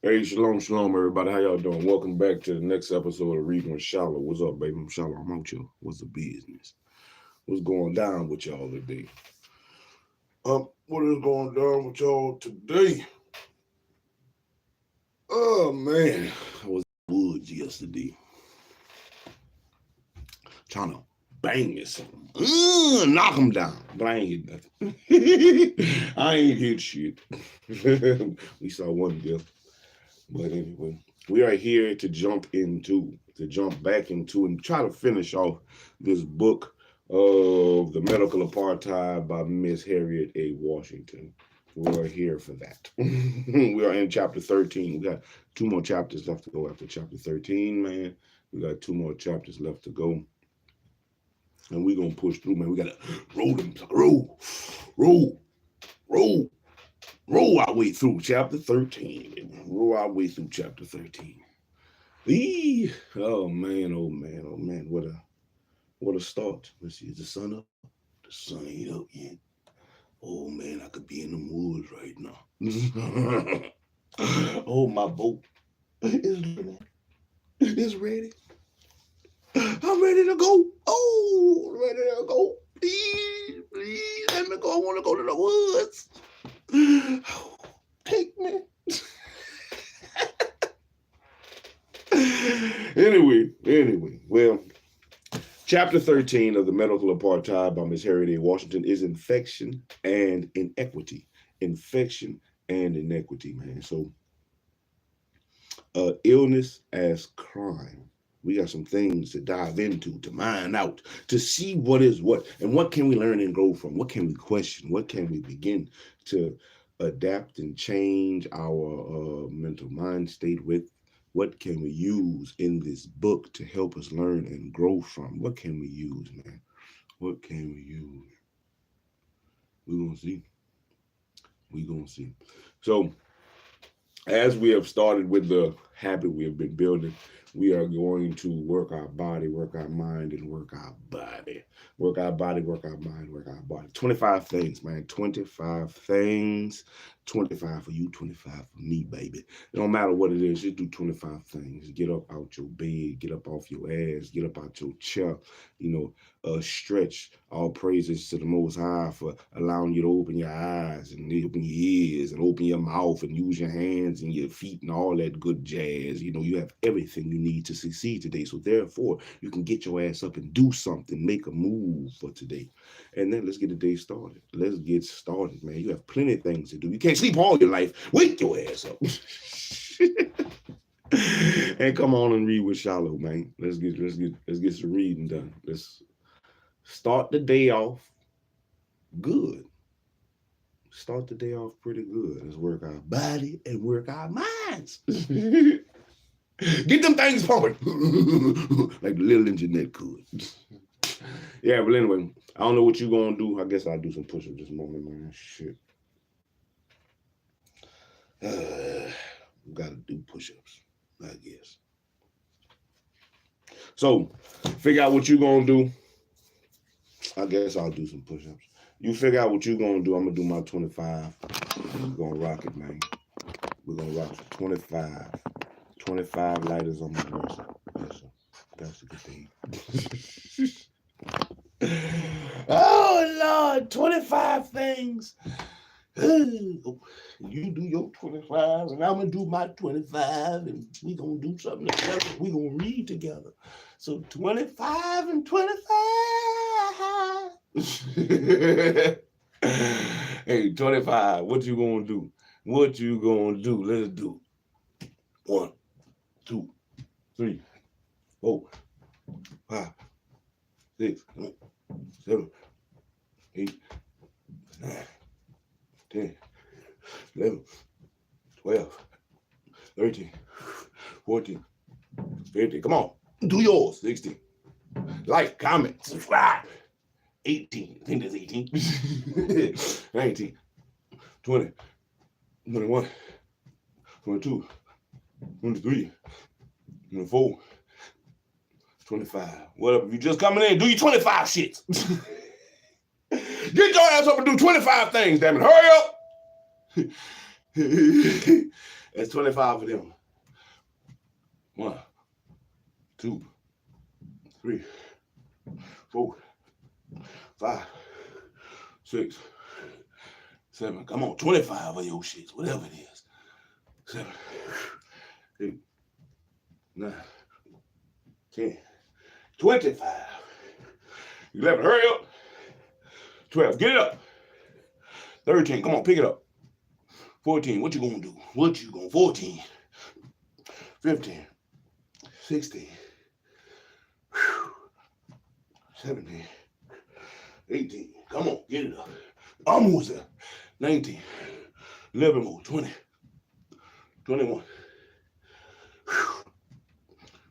Hey, shalom, shalom, everybody. How y'all doing? Welcome back to the next episode of Reading with SHILO. What's up, baby? I'm SHILO. I'm out here. What's the business? What's going down with y'all today? What is going down with y'all today? Oh, man. I was in the woods yesterday. Trying to bang me something. Knock him down. But I ain't hit nothing. I ain't hit shit. We saw one deal. But anyway, we are here to jump back into, and try to finish off this book of The Medical Apartheid by Miss Harriet A. Washington. We are here for that. We are in chapter 13. We got 2 more chapters left to go after chapter 13, man. We got 2 more chapters left to go. And we're going to push through, man. We got to roll our way through chapter 13. Roll our way through chapter 13. Oh man. What a start. Let's see, is the sun up? The sun ain't up yet. Oh man, I could be in the woods right now. Oh, my boat is ready. It's ready. I'm ready to go. Oh, ready to go. Please, let me go. I want to go to the woods. Take me. Anyway, well, chapter 13 of The Medical Apartheid by Miss Harriet A. Washington is infection and inequity. Infection and inequity, man. So, illness as crime. We got some things to dive into, to mine out, to see what is what, and what can we learn and grow from? What can we question? What can we begin to adapt and change our mental mind state with? What can we use in this book to help us learn and grow from? What can we use, man? What can we use? We're going to see. We're going to see. So, as we have started with the habit we have been building, we are going to work our body, work our mind, and work our body. Work our body, work our mind, work our body. 25 things, man. 25 things. 25 for you, 25 for me, baby. It don't matter what it is, just do 25 things. Get up out your bed, get up off your ass, get up out your chair, stretch. All praises to the Most High for allowing you to open your eyes and open your ears and open your mouth and use your hands and your feet and all that good jazz. You have everything you need to succeed today. So therefore, you can get your ass up and do something, make a move for today. And then let's get the day started. Let's get started, man. You have plenty of things to do. You can't sleep all your life. Wake your ass up. And come on and read with SHILO, man. Let's get some reading done. Let's start the day off good. Start the day off pretty good. Let's work our body and work our minds. Get them things pumping. Like the little Jeanette could. Yeah, but anyway, I don't know what you're going to do. I guess I'll do some push-ups this morning, man. Shit. Got to do push-ups, I guess. So, figure out what you're going to do. I guess I'll do some push-ups. You figure out what you're going to do. I'm going to do my 25. We're going to rock it, man. We're going to rock it. 25. 25 lighters on my dresser. That's a good thing. Oh, Lord. 25 things. You do your 25, and I'm going to do my 25, and we're going to do something together. We're going to read together. So 25 and 25. Hey, 25, what you going to do? What you going to do? Let's do 1, 2, 3, 4, 5, 6, 7, 8, 9, 10, 11, 12, 13, 14, 15. Come on, do yours. 16. Like, comment, subscribe. 18. I think that's 18. 19, 20, 21, 22, 23, 24, 25. What up? If you just coming in, do your 25 shits. Get your ass up and do 25 things, damn it. Hurry up. That's 25 of them. 1, 2, 3, 4, 5, 6, 7. Come on, 25 of your shits, whatever it is. 7, 8, 9, 10, 25. 11, hurry up. 12, get it up. 13, come on, pick it up. 14, what you gonna do? 14. 15, 16, 17, 18, come on, get it up. Almost there. 19, 11 more, 20, 21,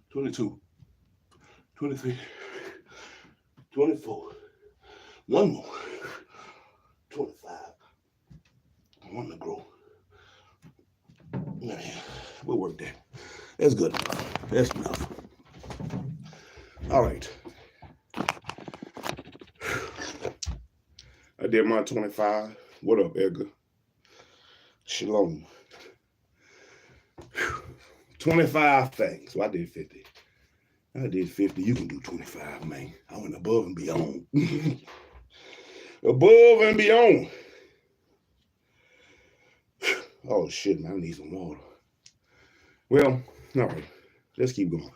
22, 23, 24, one more, 25, one to grow. Man, we'll work that. That's good enough. That's enough. All right. I did my 25. What up, Edgar? Shalom. 25 things. So I did 50. I did 50. You can do 25, man. I went above and beyond. Above and beyond. Oh, shit, man. I need some water. Well, all right. Let's keep going.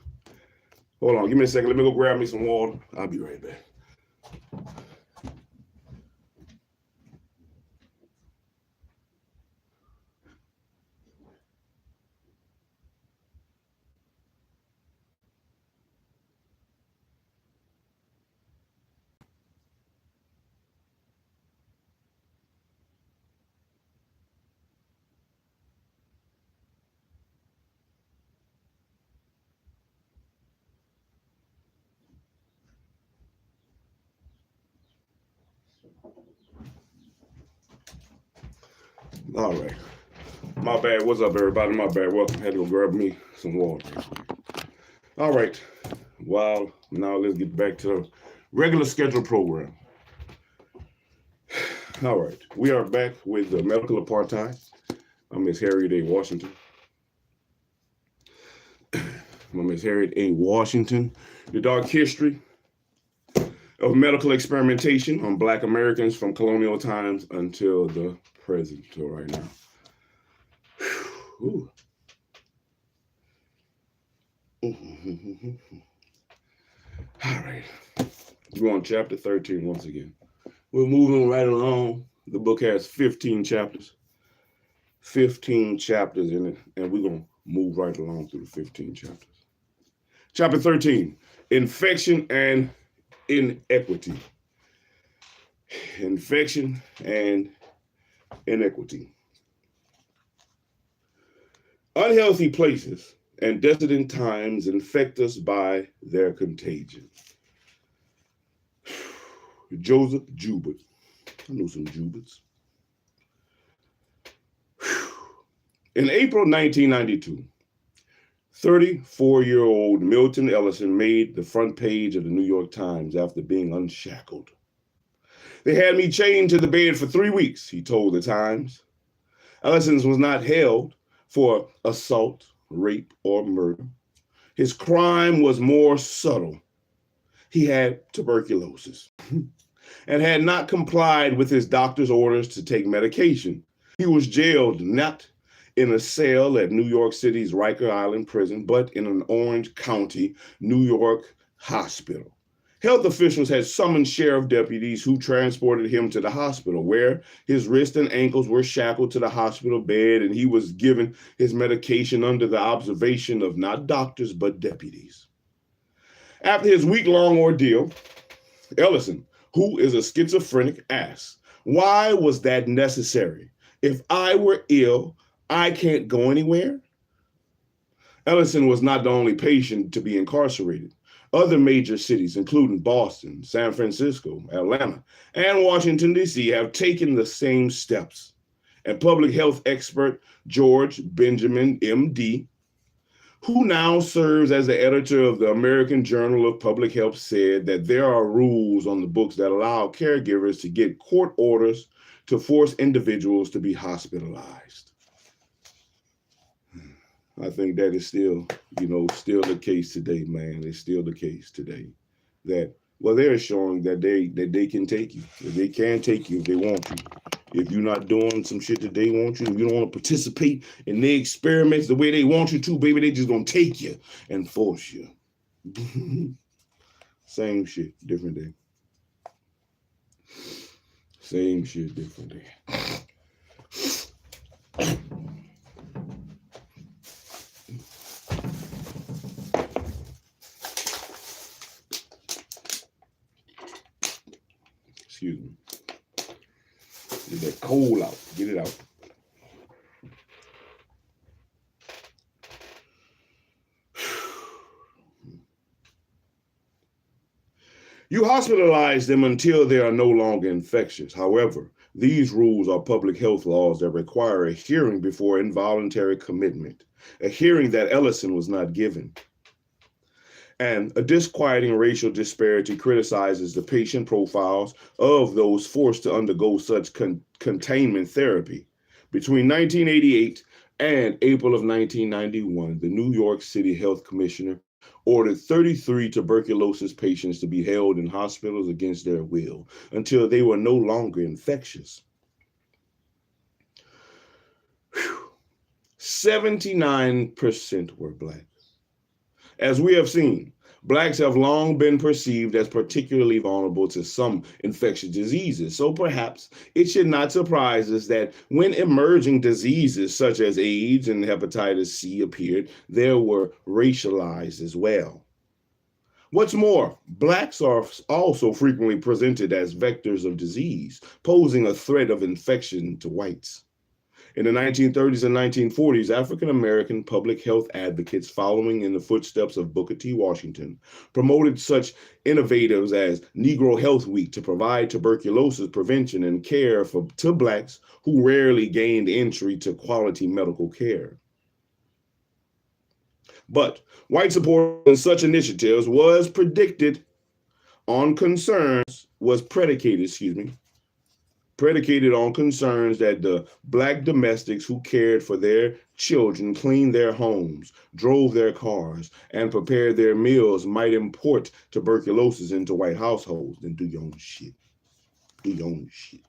Hold on. Give me a second. Let me go grab me some water. I'll be right back. All right. My bad. What's up, everybody? My bad. Welcome. Had to go grab me some water. All right. Well, now let's get back to the regular scheduled program. All right. We are back with the medical apartheid. I'm Miss Harriet A. Washington. Miss Harriet A. Washington. The dark history of medical experimentation on Black Americans from colonial times until the present, till right now. Ooh. All right. We're on chapter 13 once again. We're moving right along. The book has 15 chapters. 15 chapters in it, and we're going to move right along through the 15 chapters. Chapter 13, infection and inequity. Infection and inequity. Unhealthy places and decadent times infect us by their contagion. Joseph Joubert. I know some Jouberts. In April 1992, 34-year-old Milton Ellison made the front page of the New York Times after being unshackled. They had me chained to the bed for 3 weeks, he told the Times. Ellison was not held for assault, rape, or murder. His crime was more subtle. He had tuberculosis and had not complied with his doctor's orders to take medication. He was jailed not in a cell at New York City's Riker Island prison, but in an Orange County, New York hospital. Health officials had summoned sheriff deputies who transported him to the hospital, where his wrists and ankles were shackled to the hospital bed, and he was given his medication under the observation of not doctors, but deputies. After his week-long ordeal, Ellison, who is a schizophrenic, asked, "Why was that necessary? If I were ill, I can't go anywhere?" Ellison was not the only patient to be incarcerated. Other major cities, including Boston, San Francisco, Atlanta, and Washington, D.C., have taken the same steps. And public health expert George Benjamin, M.D., who now serves as the editor of the American Journal of Public Health, said that there are rules on the books that allow caregivers to get court orders to force individuals to be hospitalized. I think that is still, still the case today, man. It's still the case today that, well, they're showing that they can take you. They can take you if they want to. If you're not doing some shit that they want you, if you don't want to participate in their experiments the way they want you to, baby, they just gonna take you and force you. Same shit, different day. Same shit, different day. Excuse me. Get that coal out. Get it out. You hospitalize them until they are no longer infectious. However, these rules are public health laws that require a hearing before involuntary commitment, a hearing that Ellison was not given. And a disquieting racial disparity criticizes the patient profiles of those forced to undergo such containment therapy. Between 1988 and April of 1991, the New York City Health Commissioner ordered 33 tuberculosis patients to be held in hospitals against their will until they were no longer infectious. 79% were Black. As we have seen, Blacks have long been perceived as particularly vulnerable to some infectious diseases. So perhaps it should not surprise us that when emerging diseases such as AIDS and hepatitis C appeared, they were racialized as well. What's more, Blacks are also frequently presented as vectors of disease, posing a threat of infection to whites. In the 1930s and 1940s, African-American public health advocates, following in the footsteps of Booker T. Washington, promoted such innovators as Negro Health Week to provide tuberculosis prevention and care to Blacks who rarely gained entry to quality medical care. But white support in such initiatives was predicated on concerns that the Black domestics who cared for their children, cleaned their homes, drove their cars, and prepared their meals might import tuberculosis into white households. Then do your own shit. Do your own shit.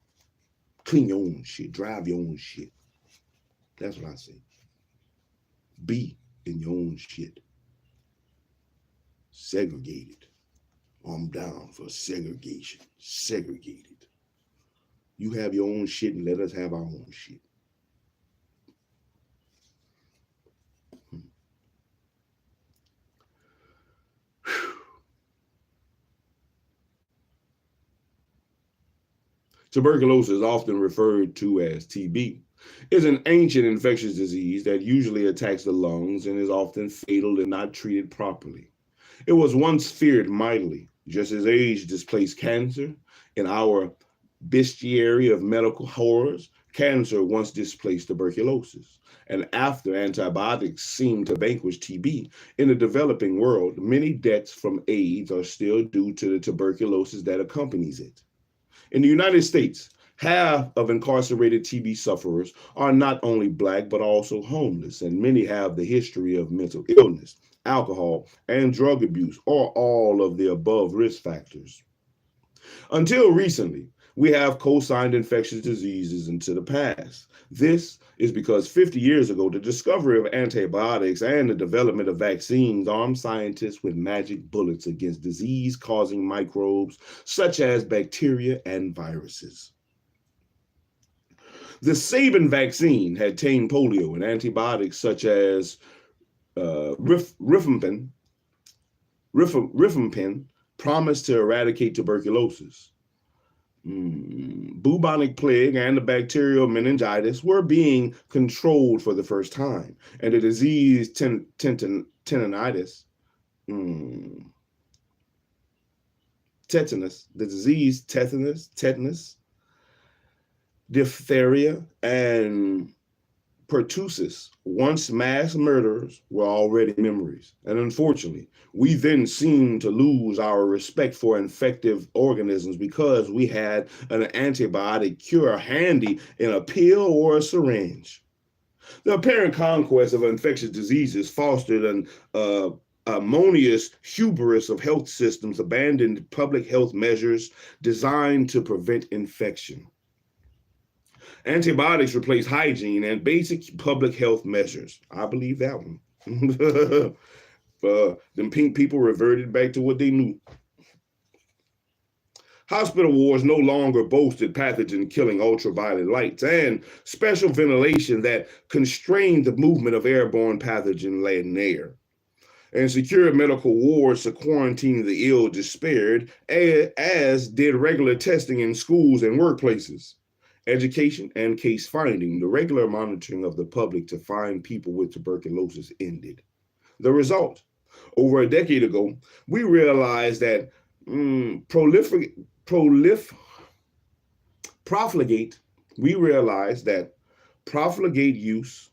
Clean your own shit. Drive your own shit. That's what I say. Be in your own shit. Segregated. I'm down for segregation. Segregated. You have your own shit and let us have our own shit. Tuberculosis, often referred to as TB, is an ancient infectious disease that usually attacks the lungs and is often fatal if not treated properly. It was once feared mightily, just as AIDS displaced cancer in our bestiary of medical horrors. Cancer once displaced tuberculosis, and after antibiotics seemed to vanquish TB, in the developing world, many deaths from AIDS are still due to the tuberculosis that accompanies it. In the United States, half of incarcerated TB sufferers are not only Black, but also homeless, and many have the history of mental illness, alcohol, and drug abuse, or all of the above risk factors. Until recently, we have co-signed infectious diseases into the past. This is because 50 years ago, the discovery of antibiotics and the development of vaccines armed scientists with magic bullets against disease-causing microbes such as bacteria and viruses. The Sabin vaccine had tame polio, and antibiotics such as rifampin promised to eradicate tuberculosis. Bubonic plague and the bacterial meningitis were being controlled for the first time, and the disease tetanus, diphtheria, and pertussis, once mass murderers, were already memories. And unfortunately, we then seemed to lose our respect for infective organisms because we had an antibiotic cure handy in a pill or a syringe. The apparent conquest of infectious diseases fostered an harmonious hubris of health systems, abandoned public health measures designed to prevent infection. Antibiotics replace hygiene and basic public health measures. I believe that one. Them pink people reverted back to what they knew. Hospital wards no longer boasted pathogen-killing ultraviolet lights and special ventilation that constrained the movement of airborne pathogen-laden air. And secure medical wards to quarantine the ill despaired, as did regular testing in schools and workplaces. Education and case finding, the regular monitoring of the public to find people with tuberculosis ended. The result, over a decade ago, we realized that profligate use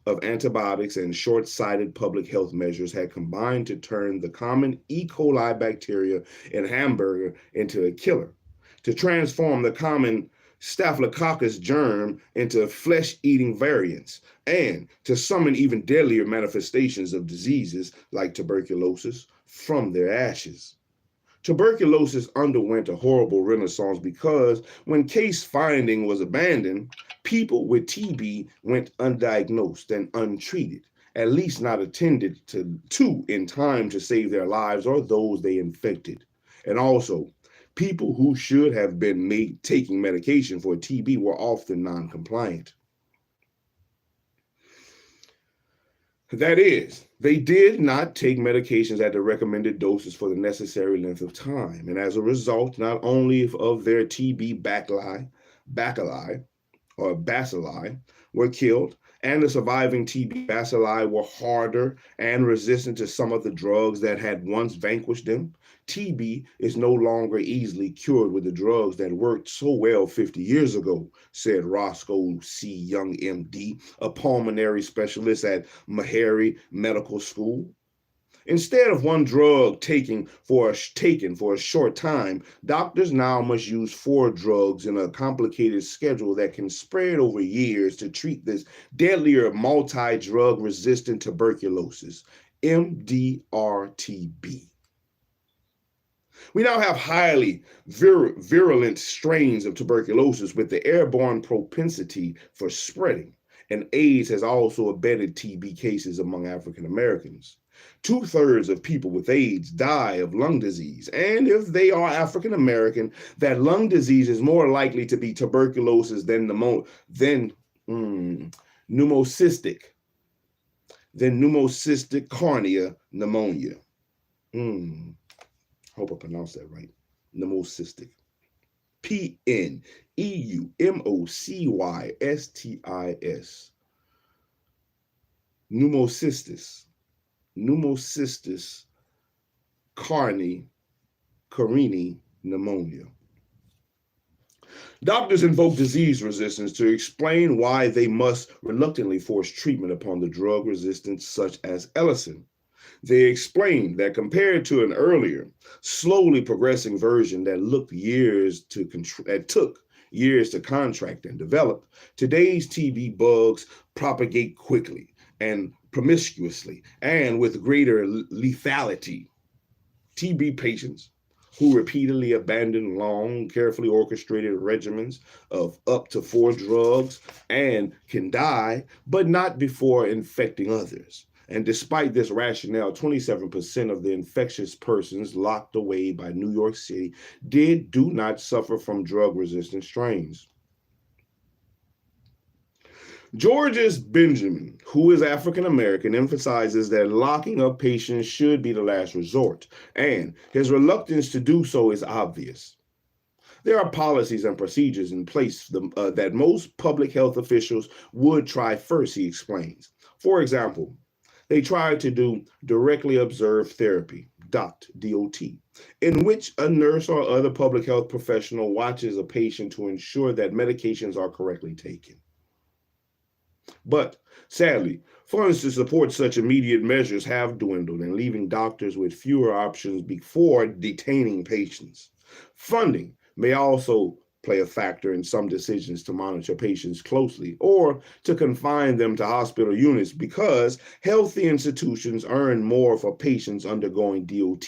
of antibiotics and short-sighted public health measures had combined to turn the common E. coli bacteria in hamburger into a killer, to transform the common Staphylococcus germ into flesh-eating variants, and to summon even deadlier manifestations of diseases like tuberculosis from their ashes. Tuberculosis underwent a horrible renaissance because when case finding was abandoned, people with TB went undiagnosed and untreated, at least not attended to in time to save their lives or those they infected. And also, people who should have been taking medication for TB were often non-compliant. That is, they did not take medications at the recommended doses for the necessary length of time. And as a result, not only of their TB bacilli were killed, and the surviving TB bacilli were harder and resistant to some of the drugs that had once vanquished them. TB is no longer easily cured with the drugs that worked so well 50 years ago, said Roscoe C. Young, MD, a pulmonary specialist at Meharry Medical School. Instead of one drug taken for a short time, doctors now must use 4 drugs in a complicated schedule that can spread over years to treat this deadlier multi-drug resistant tuberculosis, MDR-TB. We now have highly virulent strains of tuberculosis with the airborne propensity for spreading, and AIDS has also abetted TB cases among African Americans. 2/3 of people with AIDS die of lung disease, and if they are African American, that lung disease is more likely to be tuberculosis than pneumocystic carnia pneumonia. Hope I pronounced that right. Pneumocystis. Pneumocystis. Pneumocystis carini pneumonia. Doctors invoke disease resistance to explain why they must reluctantly force treatment upon the drug resistance such as Ellison. They explained that compared to an earlier, slowly progressing version that took years to contract and develop, today's TB bugs propagate quickly and promiscuously and with greater lethality. TB patients who repeatedly abandon long, carefully orchestrated regimens of up to 4 drugs and can die, but not before infecting others. And despite this rationale, 27% of the infectious persons locked away by New York City do not suffer from drug-resistant strains. Georges Benjamin, who is African American, emphasizes that locking up patients should be the last resort, and his reluctance to do so is obvious. There are policies and procedures in place that most public health officials would try first, he explains. For example, they try to do directly observed therapy, DOT, in which a nurse or other public health professional watches a patient to ensure that medications are correctly taken. But sadly, funds to support such immediate measures have dwindled and leaving doctors with fewer options before detaining patients. Funding may also play a factor in some decisions to monitor patients closely or to confine them to hospital units because healthy institutions earn more for patients undergoing DOT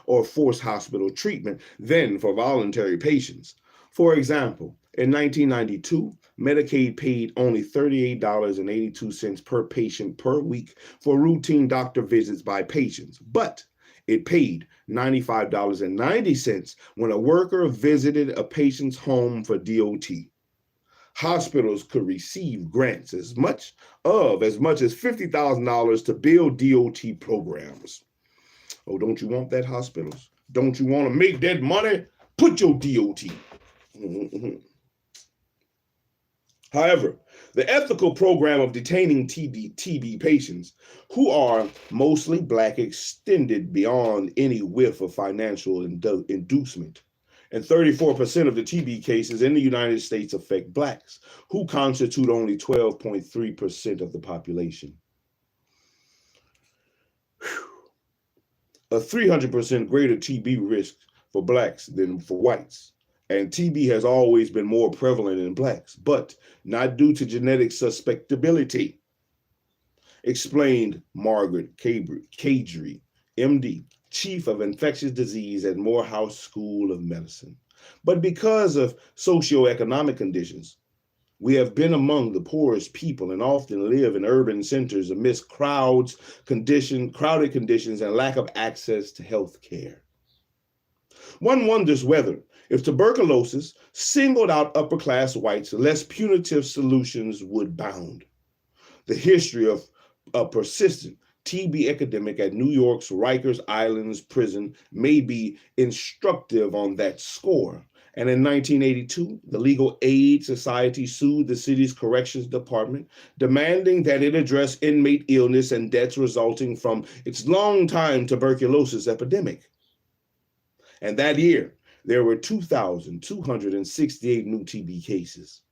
or forced hospital treatment than for voluntary patients. For example, in 1992, Medicaid paid only $38.82 per patient per week for routine doctor visits by patients, but it paid $95.90 when a worker visited a patient's home for DOT. Hospitals could receive grants as much as $50,000 to build DOT programs. Oh, don't you want that, hospitals? Don't you want to make that money? Put your DOT. However, the ethical program of detaining TB patients, who are mostly Black, extended beyond any whiff of financial inducement. And 34% of the TB cases in the United States affect Blacks, who constitute only 12.3% of the population. A 300% greater TB risk for Blacks than for whites. And TB has always been more prevalent in Blacks, but not due to genetic susceptibility, explained Margaret Kadri, MD, Chief of Infectious Disease at Morehouse School of Medicine, but because of socioeconomic conditions. We have been among the poorest people and often live in urban centers amidst crowded conditions, and lack of access to health care. One wonders whether, if tuberculosis singled out upper-class whites, less punitive solutions would bound. The history of a persistent TB epidemic at New York's Rikers Island prison may be instructive on that score. And in 1982, the Legal Aid Society sued the city's corrections department, demanding that it address inmate illness and deaths resulting from its long-time tuberculosis epidemic. And that year, there were 2,268 new TB cases.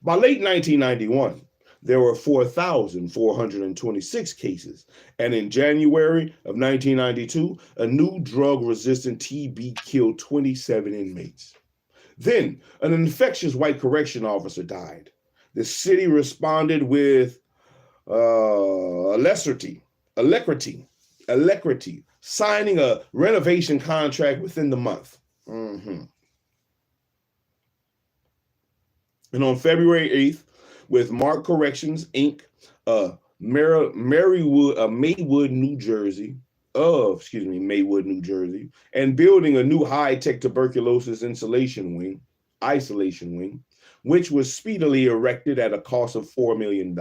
By late 1991, there were 4,426 cases, and in January of 1992, a new drug-resistant TB killed 27 inmates. Then, an infectious white correction officer died. The city responded with alacrity, signing a renovation contract within the month. And on February 8th, with Mark Corrections, Inc., Maywood, New Jersey, and building a new high-tech tuberculosis isolation wing, which was speedily erected at a cost of $4 million.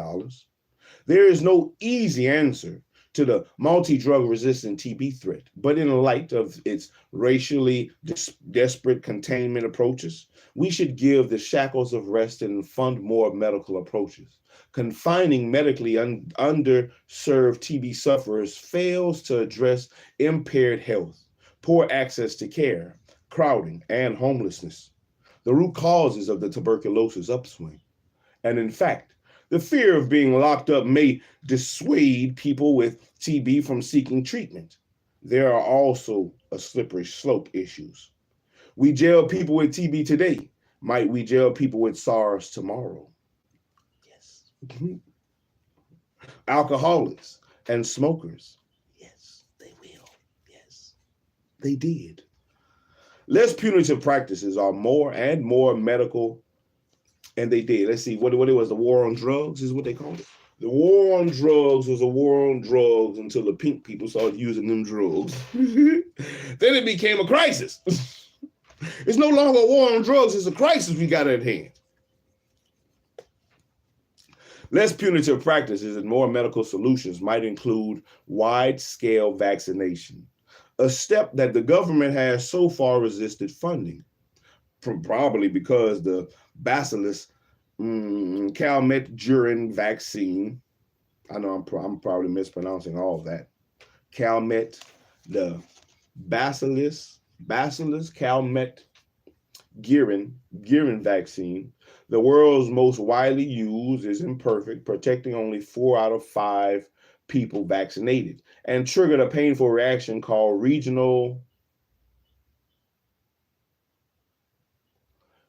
There is no easy answer to the multi-drug resistant TB threat, but in light of its racially desperate containment approaches, we should give the shackles of rest and fund more medical approaches. Confining medically underserved TB sufferers fails to address impaired health, poor access to care, crowding, and homelessness, the root causes of the tuberculosis upswing. And in fact, the fear of being locked up may dissuade people with TB from seeking treatment. There are also a slippery slope issues. We jail people with TB today. Might we jail people with SARS tomorrow? Yes. Alcoholics and smokers. Yes, they will. Yes, they did. Less punitive practices are more and more medical. And they did. Let's see, what it was, the war on drugs is what they called it. The war on drugs was a war on drugs until the pink people started using them drugs. Then it became a crisis. It's no longer a war on drugs, it's a crisis we got at hand. Less punitive practices and more medical solutions might include wide-scale vaccination, a step that the government has so far resisted funding, probably because the Bacillus Calmette-Guerin vaccine, I know I'm probably mispronouncing all of that, Calmette, the Bacillus Calmette-Guerin vaccine, the world's most widely used, is imperfect, protecting only 4 out of 5 people vaccinated, and triggered a painful reaction called regional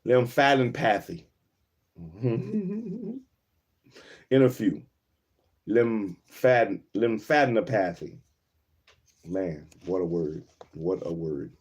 lymphadenopathy. In a few, lymphadenopathy. Man, what a word. What a word.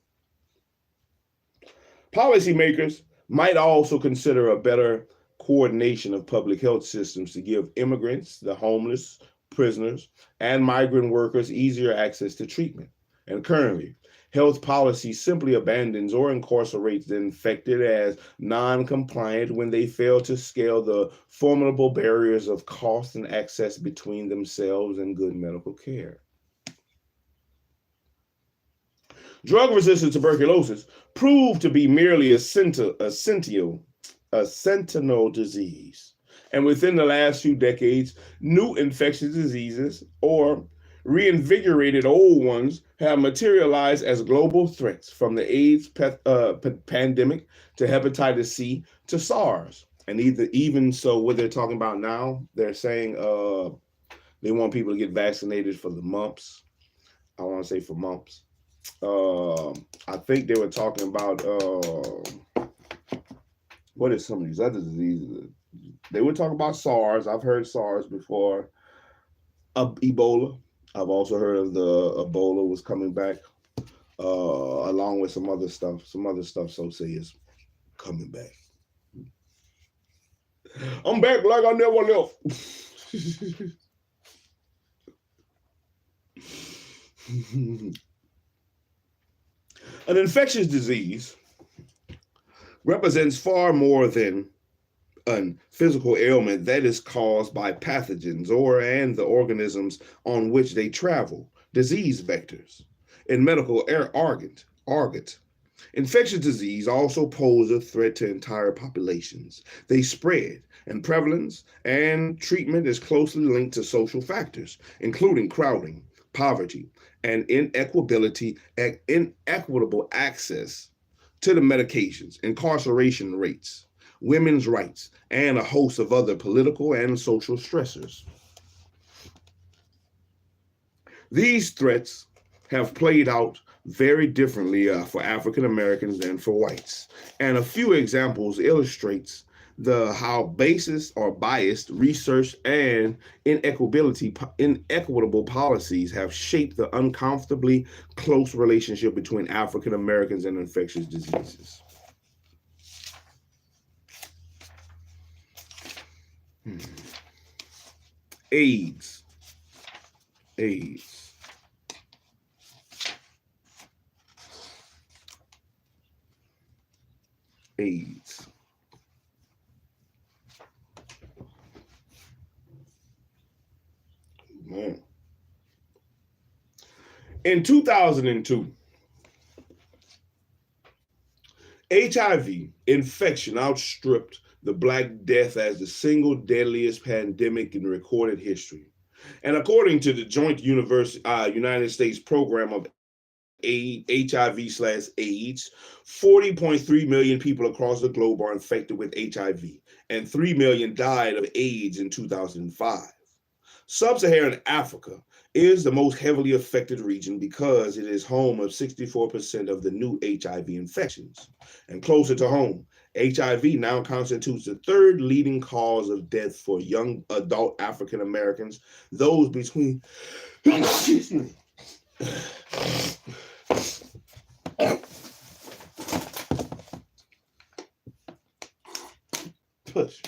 Policymakers might also consider a better coordination of public health systems to give immigrants, the homeless, prisoners, and migrant workers easier access to treatment. And currently, health policy simply abandons or incarcerates the infected as non-compliant when they fail to scale the formidable barriers of cost and access between themselves and good medical care. Drug-resistant tuberculosis proved to be merely a sentinel disease. And within the last few decades, new infectious diseases or reinvigorated old ones have materialized as global threats, from the AIDS pandemic to hepatitis C to SARS. And even so, what they're talking about now, they're saying they want people to get vaccinated for the mumps. I want to say for mumps. I think they were talking about what is some of these other diseases? They were talking about SARS. I've heard SARS before. Ebola. I've also heard of the Ebola was coming back, along with some other stuff. Some other stuff, so say, is coming back. I'm back like I never left. An infectious disease represents far more than a physical ailment that is caused by pathogens and the organisms on which they travel, disease vectors. In medical argot, infectious disease also pose a threat to entire populations. They spread, and prevalence and treatment is closely linked to social factors, including crowding, poverty, and inequitable access to the medications, incarceration rates, women's rights, and a host of other political and social stressors. These threats have played out very differently for African Americans than for whites. And a few examples illustrates how biased research and inequitable policies have shaped the uncomfortably close relationship between African Americans and infectious diseases. AIDS. Man. In 2002, HIV infection outstripped the Black Death as the single deadliest pandemic in recorded history. And according to the Joint United States Program of HIV/AIDS, 40.3 million people across the globe are infected with HIV, and 3 million died of AIDS in 2005. Sub-Saharan Africa is the most heavily affected region because it is home of 64% of the new HIV infections. And closer to home, HIV now constitutes the third leading cause of death for young adult African Americans, those between excuse me. Push.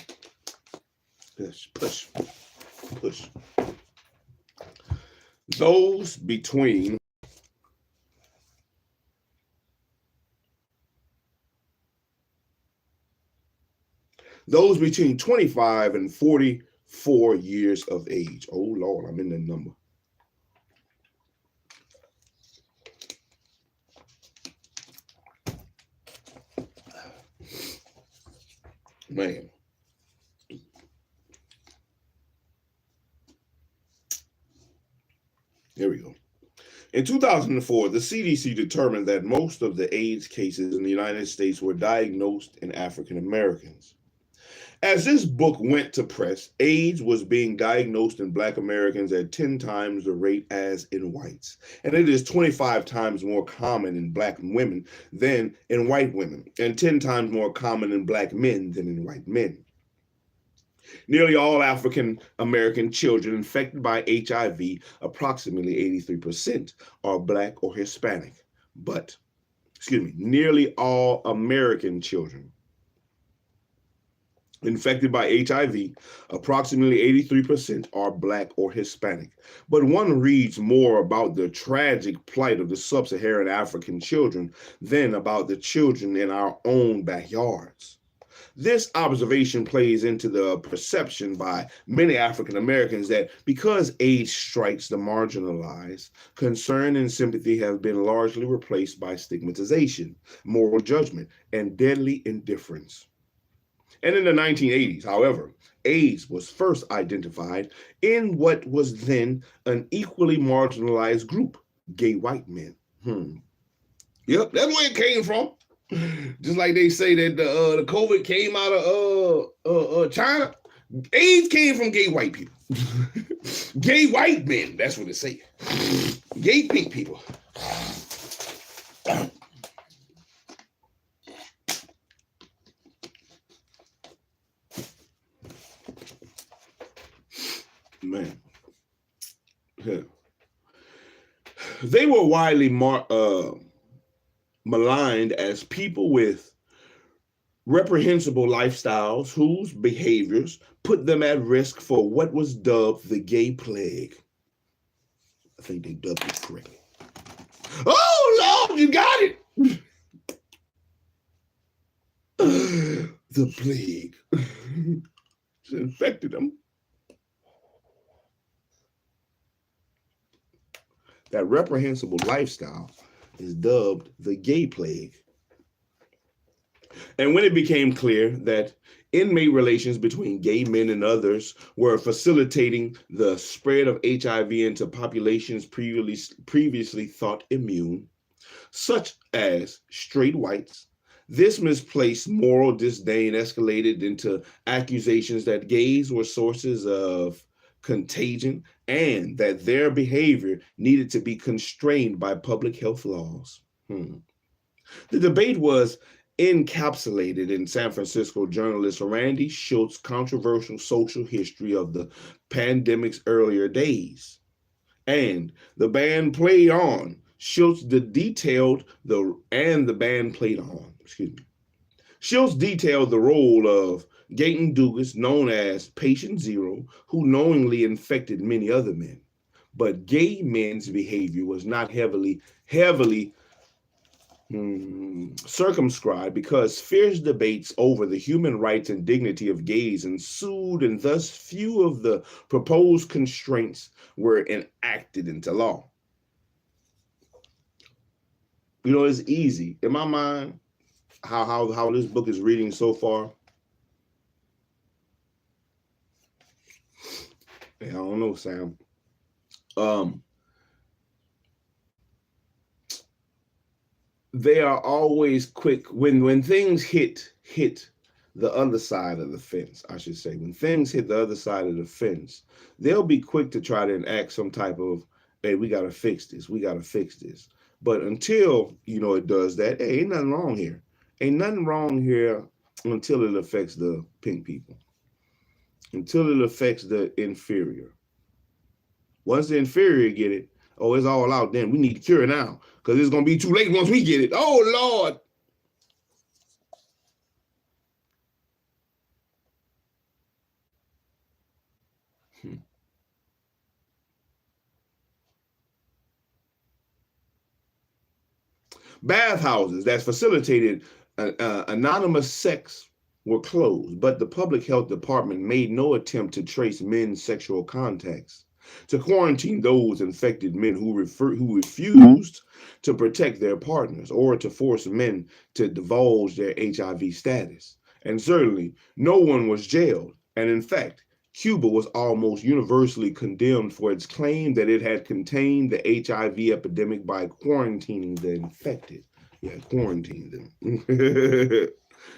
Those between 25 and 44 years of age. Oh Lord, I'm in that number. Man. Here we go. In 2004, the CDC determined that most of the AIDS cases in the United States were diagnosed in African Americans. As this book went to press, AIDS was being diagnosed in Black Americans at 10 times the rate as in whites. And it is 25 times more common in Black women than in white women, and 10 times more common in Black men than in white men. Nearly all African American children infected by HIV, approximately 83%, are Black or Hispanic. But, nearly all American children infected by HIV, approximately 83% are Black or Hispanic. But one reads more about the tragic plight of the sub-Saharan African children than about the children in our own backyards. This observation plays into the perception by many African Americans that because AIDS strikes the marginalized, concern and sympathy have been largely replaced by stigmatization, moral judgment, and deadly indifference. And in the 1980s, however, AIDS was first identified in what was then an equally marginalized group, gay white men. Yep, that's where it came from. Just like they say that the COVID came out of China, AIDS came from gay white people. Gay white men, that's what they say. Gay pink people. Man. Yeah. They were widely maligned as people with reprehensible lifestyles whose behaviors put them at risk for what was dubbed the gay plague. I think they dubbed it correctly. Oh, Lord, you got it. The plague. It's infected them. That reprehensible lifestyle is dubbed the gay plague. And when it became clear that inmate relations between gay men and others were facilitating the spread of HIV into populations previously thought immune, such as straight whites, this misplaced moral disdain escalated into accusations that gays were sources of contagion and that their behavior needed to be constrained by public health laws. The debate was encapsulated in San Francisco journalist Randy Schultz's controversial social history of the pandemic's earlier days. And the band played on. Schultz detailed the role of Gaten Dugas, known as Patient Zero, who knowingly infected many other men. But gay men's behavior was not heavily circumscribed because fierce debates over the human rights and dignity of gays ensued, and thus few of the proposed constraints were enacted into law. You know, it's easy. In my mind, how this book is reading so far, I don't know, Sam. They are always quick when things hit the other side of the fence, I should say. When things hit the other side of the fence, they'll be quick to try to enact some type of, hey, we got to fix this. We got to fix this. But until, it does that, hey, ain't nothing wrong here. Ain't nothing wrong here until it affects the pink people. Until it affects the inferior. Once the inferior get it, oh, it's all out then. We need to cure it now because it's going to be too late once we get it. Oh, Lord. Bathhouses that facilitated anonymous sex were closed, but the public health department made no attempt to trace men's sexual contacts, to quarantine those infected men who refused to protect their partners, or to force men to divulge their HIV status. And certainly, no one was jailed. And in fact, Cuba was almost universally condemned for its claim that it had contained the HIV epidemic by quarantining the infected. Yeah, quarantine them.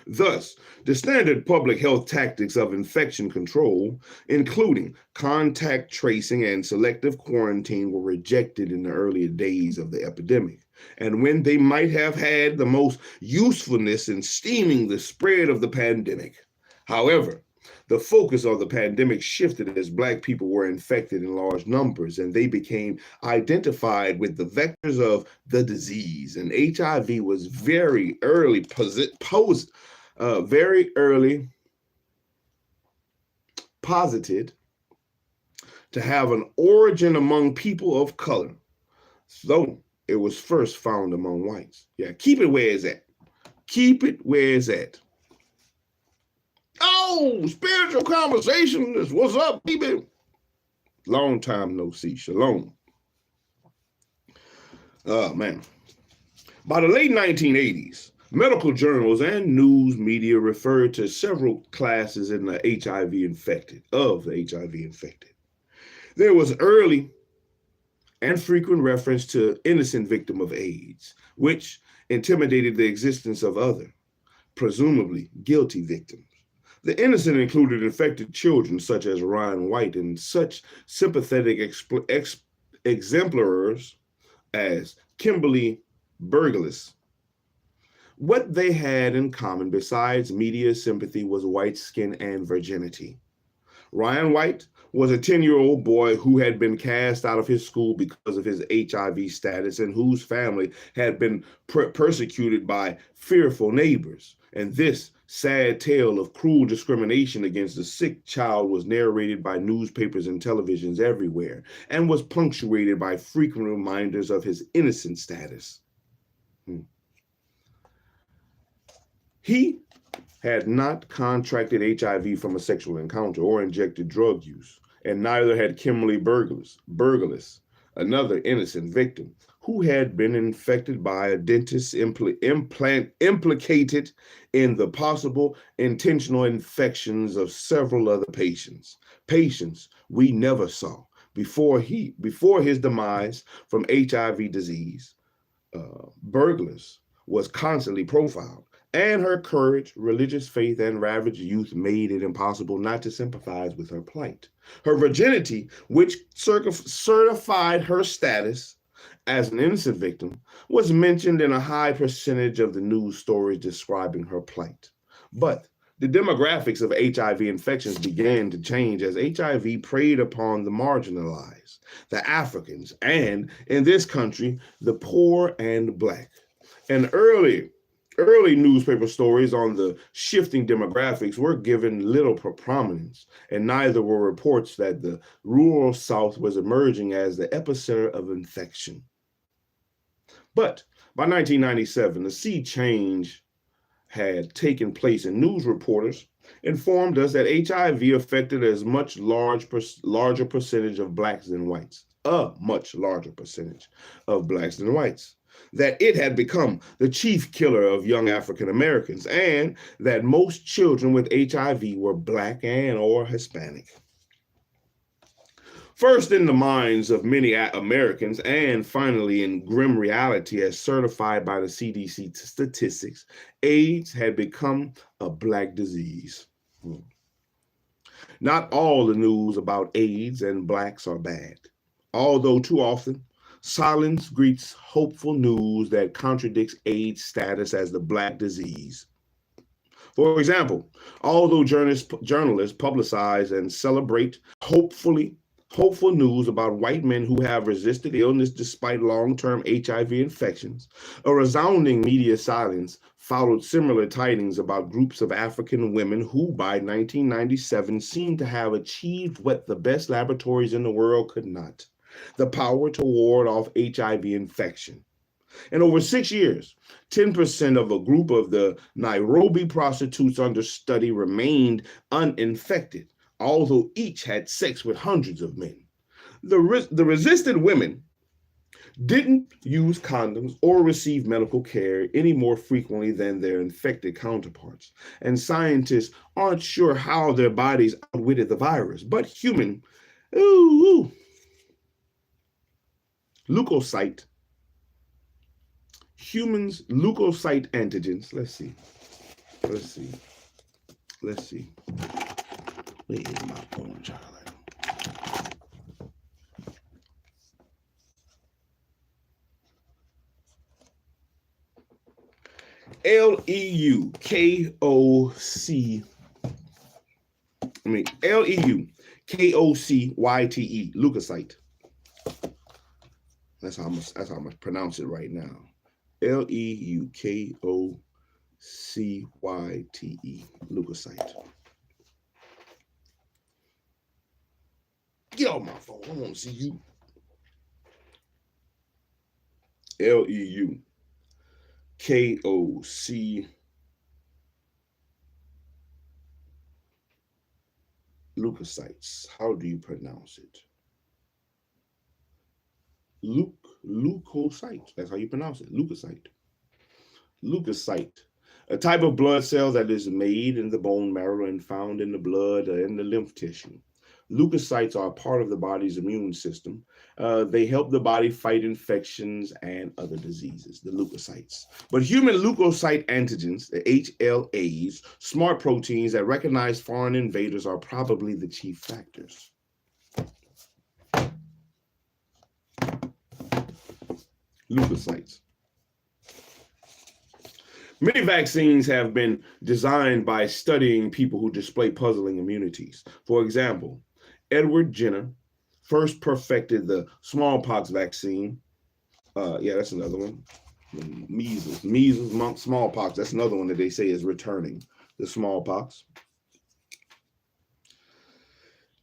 Thus, the standard public health tactics of infection control, including contact tracing and selective quarantine, were rejected in the earlier days of the epidemic. And when they might have had the most usefulness in stemming the spread of the pandemic. However, the focus of the pandemic shifted as Black people were infected in large numbers, and they became identified with the vectors of the disease. And HIV was very early posited to have an origin among people of color, though it was first found among whites. Yeah, keep it where it's at. Keep it where it's at. Oh, spiritual conversation. What's up, baby? Long time no see. Shalom. Oh, man. By the late 1980s, medical journals and news media referred to several classes in the HIV infected. There was early and frequent reference to innocent victim of AIDS, which intimidated the existence of other, presumably guilty victims. The innocent included infected children such as Ryan White and such sympathetic exemplars as Kimberly Burgess. What they had in common besides media sympathy was white skin and virginity. Ryan White was a 10-year-old boy who had been cast out of his school because of his HIV status and whose family had been persecuted by fearful neighbors. And this sad tale of cruel discrimination against the sick child was narrated by newspapers and televisions everywhere and was punctuated by frequent reminders of his innocent status. He had not contracted HIV from a sexual encounter or injected drug use, and neither had Kimberly Burgess, another innocent victim, who had been infected by a dentist implicated in the possible intentional infections of several other patients we never saw before his demise from HIV disease. Burgess was constantly profiled, and her courage, religious faith, and ravaged youth made it impossible not to sympathize with her plight. Her virginity, which certified her status as an innocent victim, was mentioned in a high percentage of the news stories describing her plight. But the demographics of HIV infections began to change as HIV preyed upon the marginalized, the Africans, and, in this country, the poor and Black. And early newspaper stories on the shifting demographics were given little prominence, and neither were reports that the rural South was emerging as the epicenter of infection. But by 1997, the sea change had taken place, and news reporters informed us that HIV affected a much larger percentage of Blacks than whites, that it had become the chief killer of young African Americans, and that most children with HIV were Black and or Hispanic. First in the minds of many Americans, and finally in grim reality as certified by the CDC statistics, AIDS had become a Black disease. Not all the news about AIDS and Blacks are bad, although too often silence greets hopeful news that contradicts AIDS status as the Black disease. For example, although journalists publicize and celebrate hopeful news about white men who have resisted illness despite long-term HIV infections, a resounding media silence followed similar tidings about groups of African women who by 1997 seemed to have achieved what the best laboratories in the world could not: the power to ward off HIV infection. In over 6 years, 10% of a group of the Nairobi prostitutes under study remained uninfected, although each had sex with hundreds of men. The resistant women didn't use condoms or receive medical care any more frequently than their infected counterparts, and scientists aren't sure how their bodies outwitted the virus, but humans leukocyte antigens, let's see. Let's see. Let's see. Where is my phone, child? Leukocyte, leukocyte. That's how I'm gonna pronounce it right now. Leukocyte, leukocyte. Get off my phone. I want to see you. Leukoc, leukocytes. How do you pronounce it? Leukocyte. That's how you pronounce it. Leukocyte. Leukocyte. A type of blood cell that is made in the bone marrow and found in the blood and the lymph tissue. Leukocytes are a part of the body's immune system. They help the body fight infections and other diseases, the leukocytes. But human leukocyte antigens, the HLAs, smart proteins that recognize foreign invaders, are probably the chief factors. Leukocytes. Many vaccines have been designed by studying people who display puzzling immunities. For example, Edward Jenner first perfected the smallpox vaccine. Yeah, that's another one. Measles, smallpox. That's another one that they say is returning, the smallpox.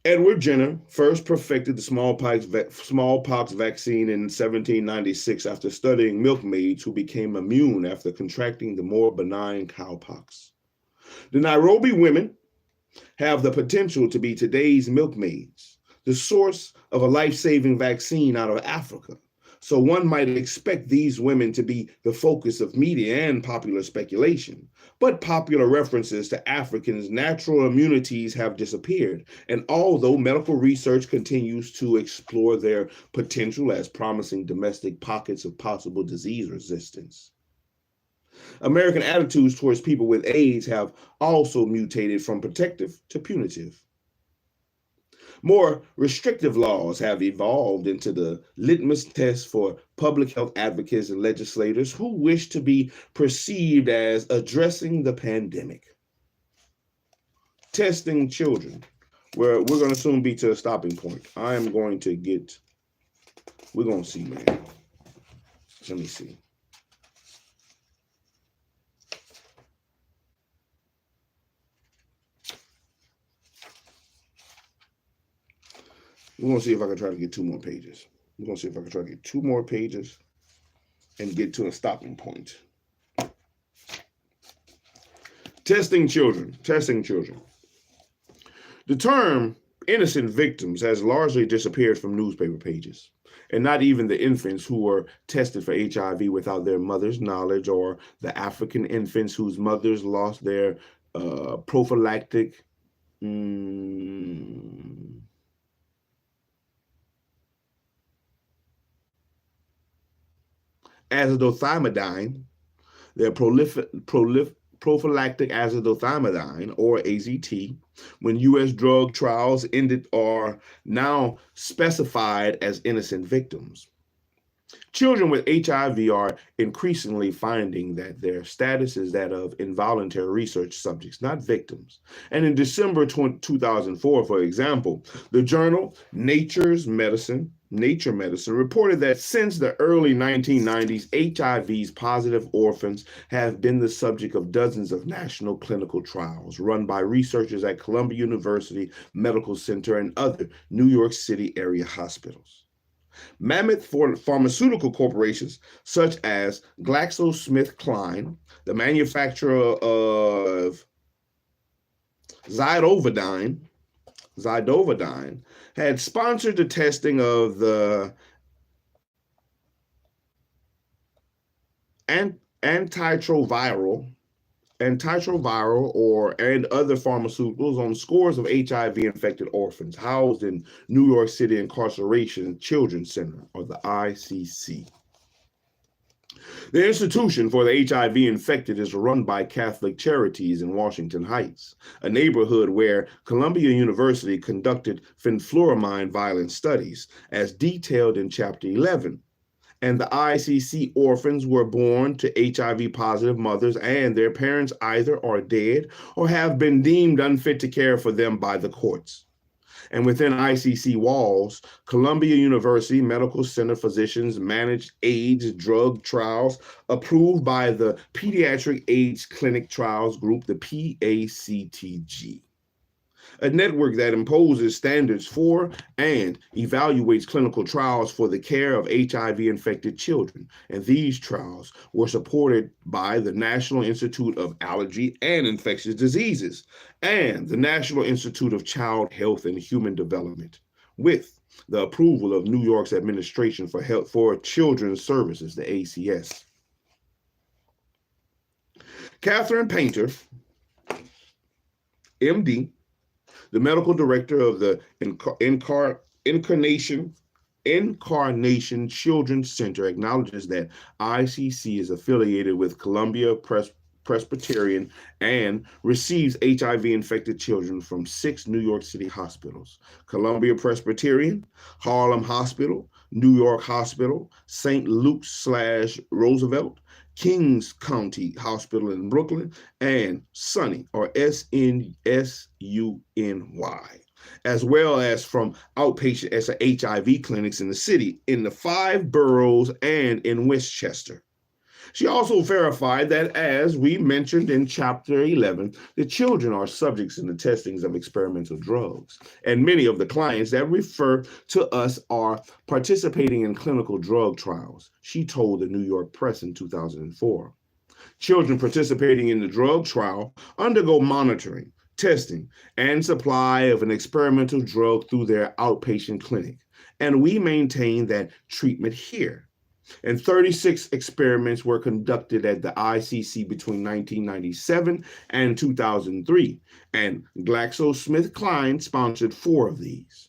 Edward Jenner first perfected the smallpox vaccine in 1796 after studying milkmaids who became immune after contracting the more benign cowpox. The Nairobi women have the potential to be today's milkmaids, the source of a life-saving vaccine out of Africa. So one might expect these women to be the focus of media and popular speculation. But popular references to Africans' natural immunities have disappeared. And although medical research continues to explore their potential as promising domestic pockets of possible disease resistance, American attitudes towards people with AIDS have also mutated from protective to punitive. More restrictive laws have evolved into the litmus test for public health advocates and legislators who wish to be perceived as addressing the pandemic. Testing children, where we're going to soon be to a stopping point. We're going to see, man. Let me see. We're going to see if I can try to get 2 more pages. We're going to see if I can try to get 2 more pages and get to a stopping point. Testing children. The term innocent victims has largely disappeared from newspaper pages, and not even the infants who were tested for HIV without their mother's knowledge, or the African infants whose mothers lost their prophylactic azithromycin, their prophylactic azithromycin, or AZT, when U.S. drug trials ended, are now specified as innocent victims. Children with HIV are increasingly finding that their status is that of involuntary research subjects, not victims. And in December 2004, for example, the journal Nature Medicine reported that since the early 1990s, HIV's positive orphans have been the subject of dozens of national clinical trials run by researchers at Columbia University Medical Center and other New York City area hospitals. Mammoth pharmaceutical corporations such as GlaxoSmithKline, the manufacturer of Zidovudine, had sponsored the testing of the antiretroviral and other pharmaceuticals on scores of HIV-infected orphans housed in New York City Incarceration Children's Center, or the ICC. The institution for the HIV infected is run by Catholic Charities in Washington Heights, a neighborhood where Columbia University conducted fenfluramine violence studies, as detailed in Chapter 11. And the ICC orphans were born to HIV-positive mothers, and their parents either are dead or have been deemed unfit to care for them by the courts. And within ICC walls, Columbia University Medical Center physicians manage AIDS drug trials approved by the Pediatric AIDS Clinic Trials Group, the PACTG, a network that imposes standards for and evaluates clinical trials for the care of HIV-infected children. And these trials were supported by the National Institute of Allergy and Infectious Diseases and the National Institute of Child Health and Human Development, with the approval of New York's Administration for Health for Children's Services, the ACS. Catherine Painter, MD, the medical director of the Incarnation Children's Center, acknowledges that ICC is affiliated with Columbia Presbyterian and receives HIV-infected children from 6 New York City hospitals: Columbia Presbyterian, Harlem Hospital, New York Hospital, St. Luke's/Roosevelt, Kings County Hospital in Brooklyn, and SUNY, or SNSUNY, as well as from outpatient HIV clinics in the city, in the 5 boroughs, and in Westchester. She also verified that, as we mentioned in Chapter 11, the children are subjects in the testings of experimental drugs, and many of the clients that refer to us are participating in clinical drug trials, she told the New York Press in 2004. Children participating in the drug trial undergo monitoring, testing, and supply of an experimental drug through their outpatient clinic, and we maintain that treatment here. And 36 experiments were conducted at the ICC between 1997 and 2003, and GlaxoSmithKline sponsored 4 of these.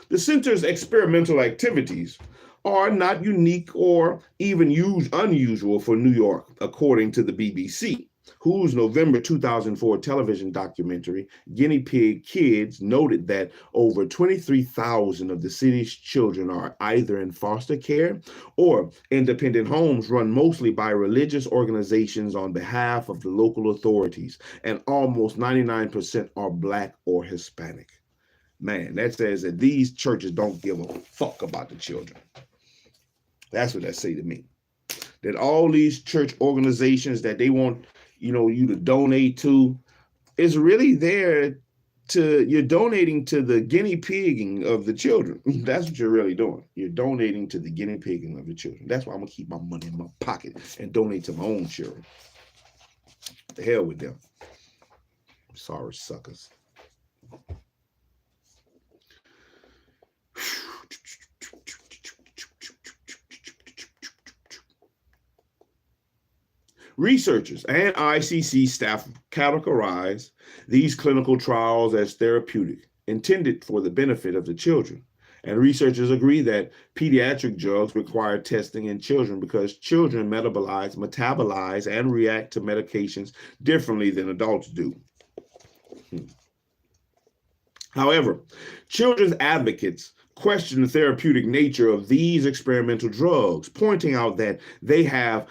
The center's experimental activities are not unique or even unusual for New York, according to the BBC, whose November 2004 television documentary, Guinea Pig Kids, noted that over 23,000 of the city's children are either in foster care or independent homes run mostly by religious organizations on behalf of the local authorities, and almost 99% are Black or Hispanic. Man, that says that these churches don't give a fuck about the children. That's what that say to me. That all these church organizations that they want you to donate to is really there you're donating to the guinea pigging of the children. That's what you're really doing. You're donating to the guinea pigging of the children. That's why I'm gonna keep my money in my pocket and donate to my own children. The hell with them. Sorry, suckers. Researchers and ICC staff categorize these clinical trials as therapeutic, intended for the benefit of the children. And researchers agree that pediatric drugs require testing in children because children metabolize, and react to medications differently than adults do. However, children's advocates question the therapeutic nature of these experimental drugs, pointing out that they have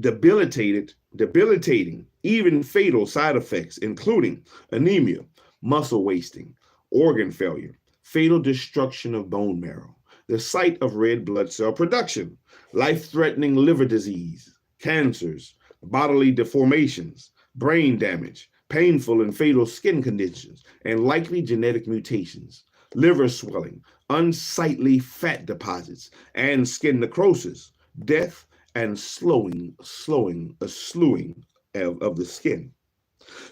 debilitating, even fatal side effects, including anemia, muscle wasting, organ failure, fatal destruction of bone marrow, the site of red blood cell production, life-threatening liver disease, cancers, bodily deformations, brain damage, painful and fatal skin conditions, and likely genetic mutations, liver swelling, unsightly fat deposits, and skin necrosis, death, and slowing of the skin.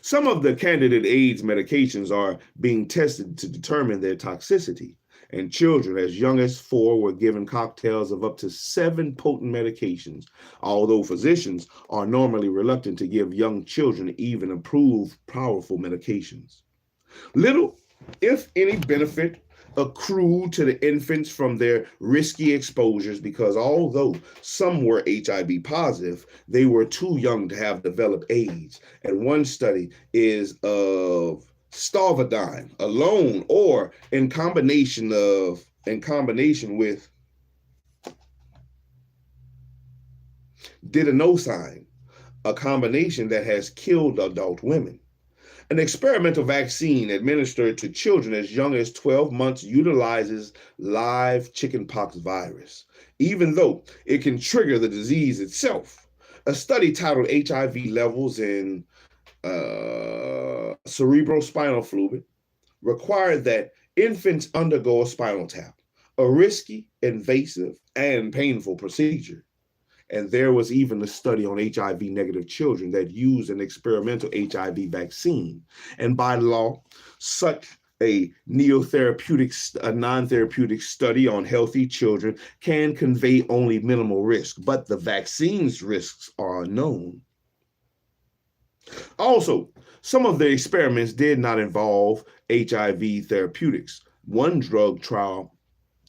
Some of the candidate AIDS medications are being tested to determine their toxicity, and children as young as 4 were given cocktails of up to 7 potent medications, although physicians are normally reluctant to give young children even approved powerful medications. Little, if any, benefit accrued to the infants from their risky exposures because although some were HIV positive, they were too young to have developed AIDS. And one study is of Stavadine alone or in combination with Didenosine, a combination that has killed adult women. An experimental vaccine administered to children as young as 12 months utilizes live chickenpox virus, even though it can trigger the disease itself. A study titled HIV levels in cerebrospinal fluid required that infants undergo a spinal tap, a risky, invasive, and painful procedure. And there was even a study on HIV negative children that used an experimental HIV vaccine. And by law, such a non-therapeutic study on healthy children can convey only minimal risk, but the vaccine's risks are unknown. Also, some of the experiments did not involve HIV therapeutics. One drug trial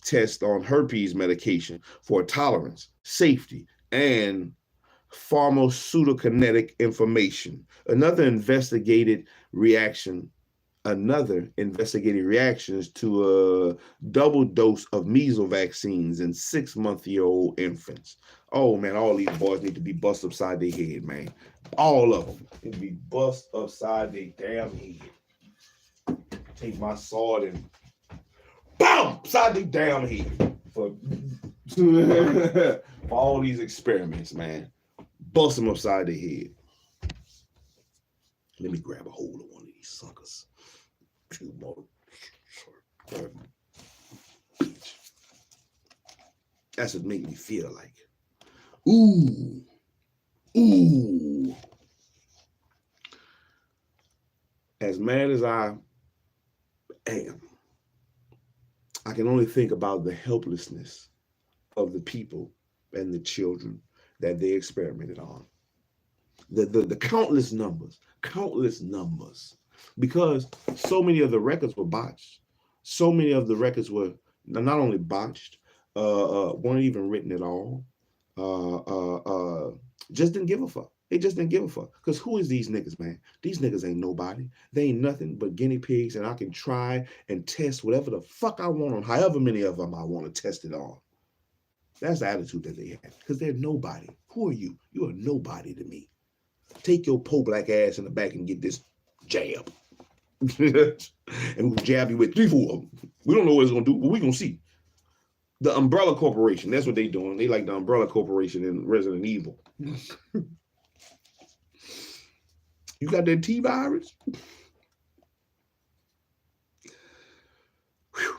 test on herpes medication for tolerance, safety, and pharmacokinetic information. Another investigated reactions to a double dose of measles vaccines in 6-month-old infants. Oh man, all these boys need to be bust upside their head, man. All of them need to be bust upside their damn head. Take my sword and BAM! Upside their damn head for all these experiments, man. Bust them upside their head. Let me grab a hold of one of these suckers. That's what make me feel like. Ooh. As mad as I am, I can only think about the helplessness of the people and the children that they experimented on. The countless numbers, because so many of the records were botched. So many of the records were not only botched, weren't even written at all. Just didn't give a fuck. They just didn't give a fuck. Because who is these niggas, man? These niggas ain't nobody. They ain't nothing but guinea pigs, and I can try and test whatever the fuck I want on however many of them I want to test it on. That's the attitude that they have. Because they're nobody. Who are you? You are nobody to me. Take your po black ass in the back and get this jab. And we'll jab you with 3, 4 of them. We don't know what it's going to do, but we're going to see. The Umbrella Corporation, that's what they doing. They like the Umbrella Corporation in Resident Evil. You got that T virus? Whew.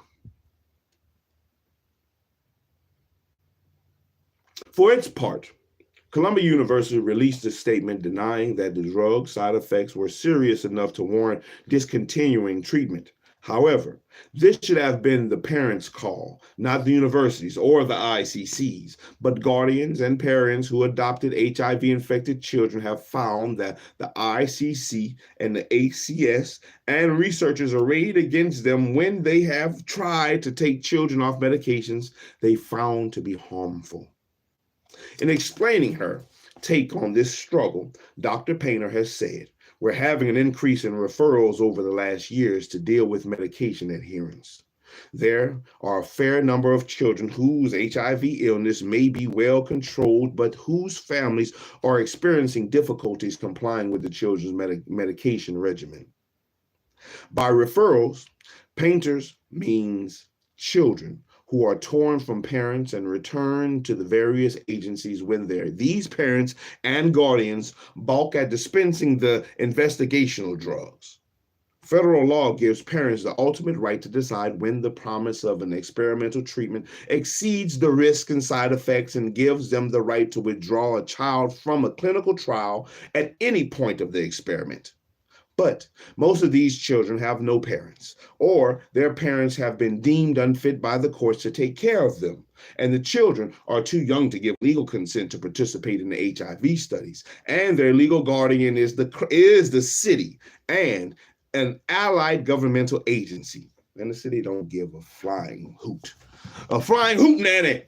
For its part, Columbia University released a statement denying that the drug side effects were serious enough to warrant discontinuing treatment. However, this should have been the parents' call, not the universities or the ICCs, but guardians and parents who adopted HIV-infected children have found that the ICC and the ACS and researchers arrayed against them when they have tried to take children off medications they found to be harmful. In explaining her take on this struggle, Dr. Painter has said, "We're having an increase in referrals over the last years to deal with medication adherence. There are a fair number of children whose HIV illness may be well controlled, but whose families are experiencing difficulties complying with the children's medication regimen." By referrals, Painters means children who are torn from parents and returned to the various agencies when these parents and guardians balk at dispensing the investigational drugs. Federal law gives parents the ultimate right to decide when the promise of an experimental treatment exceeds the risk and side effects and gives them the right to withdraw a child from a clinical trial at any point of the experiment. But most of these children have no parents, or their parents have been deemed unfit by the courts to take care of them, and the children are too young to give legal consent to participate in the HIV studies, and their legal guardian is the city and an allied governmental agency. And the city don't give a flying hoot. A flying hoot, nanny.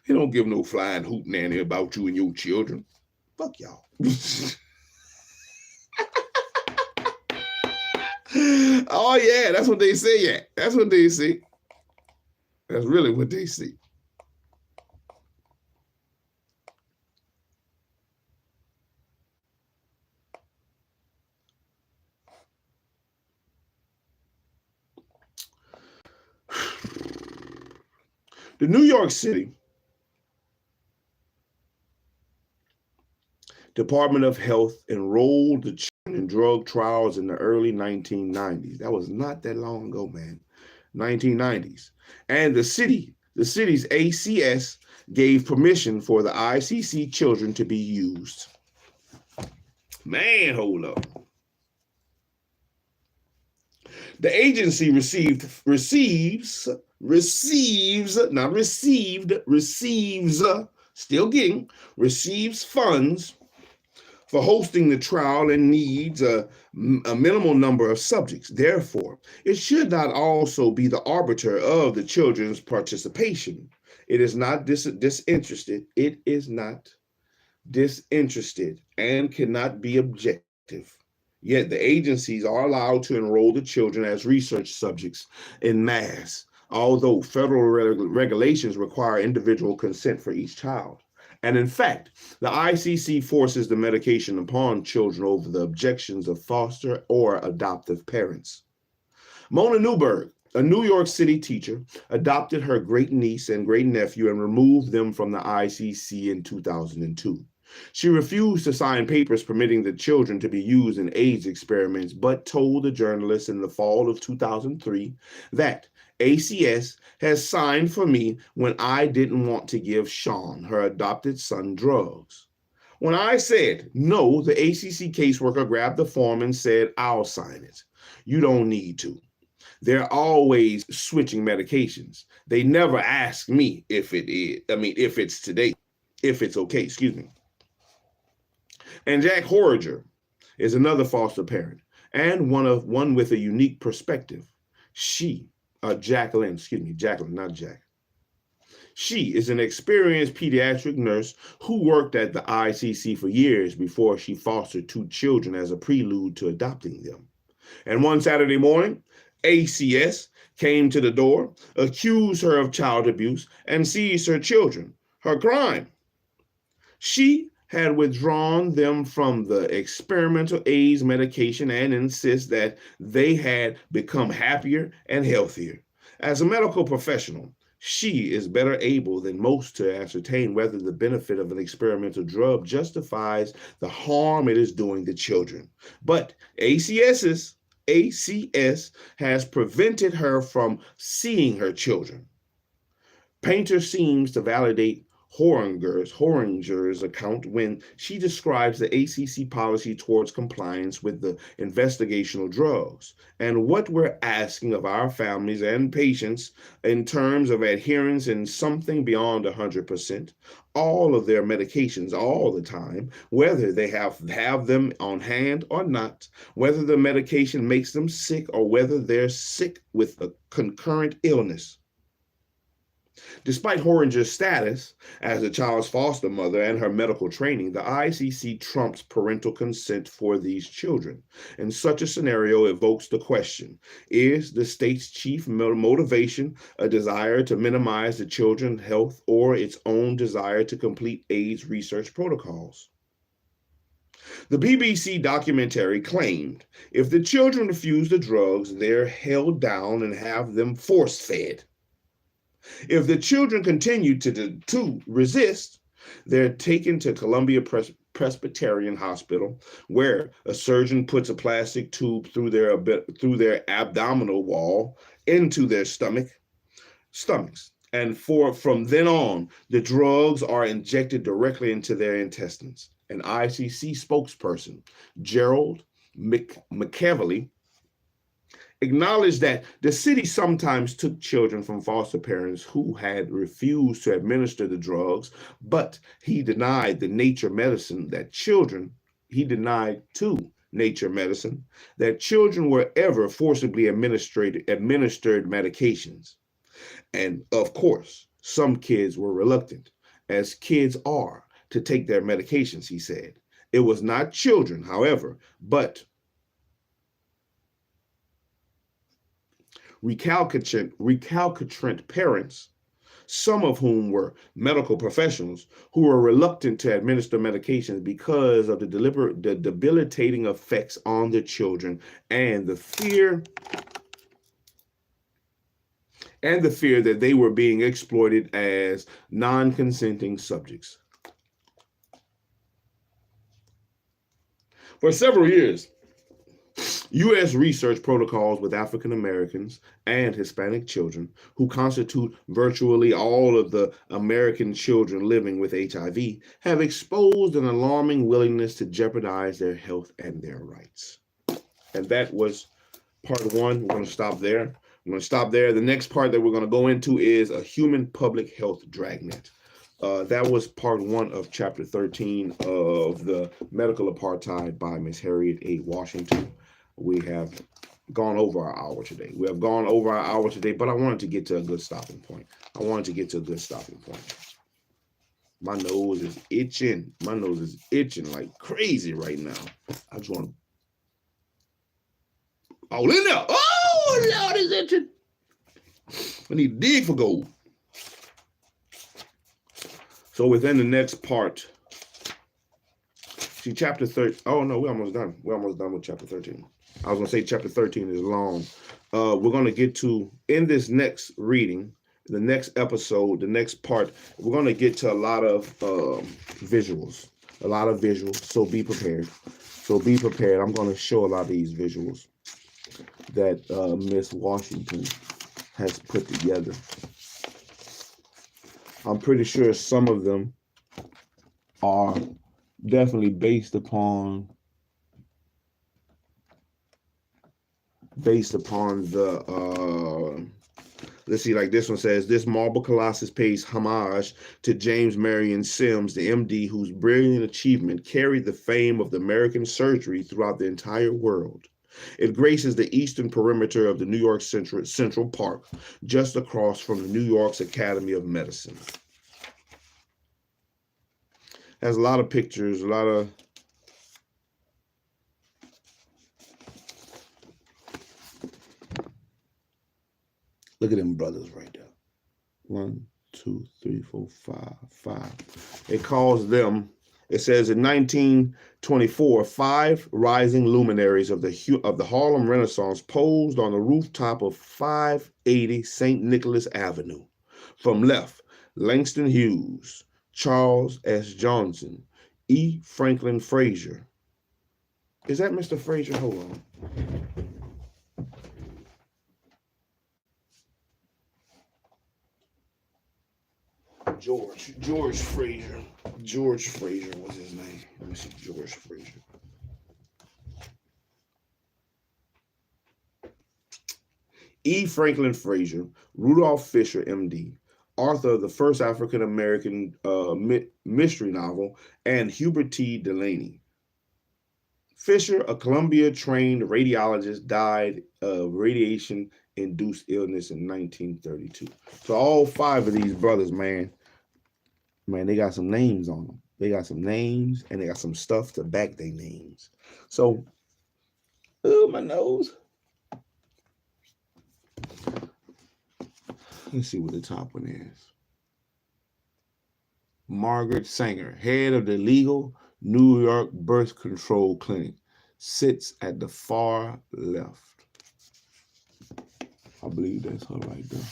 He don't give no flying hoot nanny about you and your children. Fuck y'all. Oh yeah, that's what they say. Yeah, that's what they say. That's really what they say. The New York City Department of Health enrolled the children in drug trials in the early 1990s. That was not that long ago, man. 1990s. And the city's ACS gave permission for the ICC children to be used. Man, hold up. The agency receives, funds for hosting the trial and needs a minimal number of subjects. Therefore, it should not also be the arbiter of the children's participation. It is not disinterested. It is not disinterested and cannot be objective. Yet the agencies are allowed to enroll the children as research subjects en masse, although federal regulations require individual consent for each child. And in fact, the ICC forces the medication upon children over the objections of foster or adoptive parents. Mona Newberg, a New York City teacher, adopted her great-niece and great-nephew and removed them from the ICC in 2002. She refused to sign papers permitting the children to be used in AIDS experiments, but told the journalist in the fall of 2003 that ACS has signed for me when I didn't want to give Sean, her adopted son, drugs. When I said no, the ACC caseworker grabbed the form and said, I'll sign it. You don't need to. They're always switching medications. They never ask me if it's okay, excuse me. And Jack Horriger is another foster parent and one with a unique perspective. Jacqueline, not Jack. She is an experienced pediatric nurse who worked at the ICC for years before she fostered 2 children as a prelude to adopting them. And one Saturday morning, ACS came to the door, accused her of child abuse, and seized her children. Her crime. She had withdrawn them from the experimental AIDS medication and insists that they had become happier and healthier. As a medical professional, she is better able than most to ascertain whether the benefit of an experimental drug justifies the harm it is doing to children. But ACS has prevented her from seeing her children. Painter seems to validate Horinger's account when she describes the ACC policy towards compliance with the investigational drugs and what we're asking of our families and patients in terms of adherence in something beyond 100%, all of their medications all the time, whether they have them on hand or not, whether the medication makes them sick or whether they're sick with a concurrent illness. Despite Horinger's status as a child's foster mother and her medical training, the ICC trumps parental consent for these children. And such a scenario evokes the question, is the state's chief motivation a desire to minimize the children's health or its own desire to complete AIDS research protocols? The BBC documentary claimed if the children refuse the drugs, they're held down and have them force-fed. If the children continue to resist, they're taken to Columbia Presbyterian Hospital, where a surgeon puts a plastic tube through their abdominal wall into their stomachs. And from then on, the drugs are injected directly into their intestines. An ICC spokesperson, Gerald McEvely, acknowledged that the city sometimes took children from foster parents who had refused to administer the drugs, but he denied the nature medicine that children to Nature Medicine that children were ever forcibly administered medications. And of course, some kids were reluctant, as kids are, to take their medications, he said. It was not children, however, but recalcitrant parents, some of whom were medical professionals, who were reluctant to administer medications because of the debilitating effects on the children and the fear that they were being exploited as non-consenting subjects. For several years, U.S. research protocols with African Americans and Hispanic children, who constitute virtually all of the American children living with HIV, have exposed an alarming willingness to jeopardize their health and their rights. And that was part one. We're going to stop there. The next part that we're going to go into is a human public health dragnet. That was part one of chapter 13 of the Medical Apartheid by Miss Harriet A. Washington. We have gone over our hour today. But I wanted to get to a good stopping point. My nose is itching. Like crazy right now. I just want to all in there. Oh, Lord, it's itching. I need to dig for gold. So within the next part, see chapter 13. Oh, no, we're almost done. We're almost done with chapter 13. I was going to say chapter 13 is long. We're going to get to, in this next reading, the next episode, the next part, we're going to get to a lot of visuals. So be prepared. I'm going to show a lot of these visuals that Miss Washington has put together. I'm pretty sure some of them are definitely based upon the let's see, like this one says, this marble colossus pays homage to James Marion Sims, the MD, whose brilliant achievement carried the fame of the American surgery throughout the entire world. It graces the eastern perimeter of the New York Central Park, just across from the New York's Academy of Medicine. Has a lot of pictures, look at them brothers right there. 1, 2, 3, 4, 5. It calls them, it says in 1924, 5 rising luminaries of the Harlem Renaissance posed on the rooftop of 580 St. Nicholas Avenue. From left, Langston Hughes, Charles S. Johnson, E. Franklin Frazier. Is that Mr. Frazier? Hold on. George Frazier. George Frazier was his name. Let me see, George Frazier. E. Franklin Frazier, Rudolph Fisher, MD, author of the first African-American mystery novel, and Hubert T. Delaney. Fisher, a Columbia-trained radiologist, died of radiation-induced illness in 1932. So all 5 of these brothers, man, they got some names on them. They got some names, and they got some stuff to back their names. So, oh, my nose. Let's see what the top one is. Margaret Sanger, head of the legal New York birth control clinic, sits at the far left. I believe that's her right there.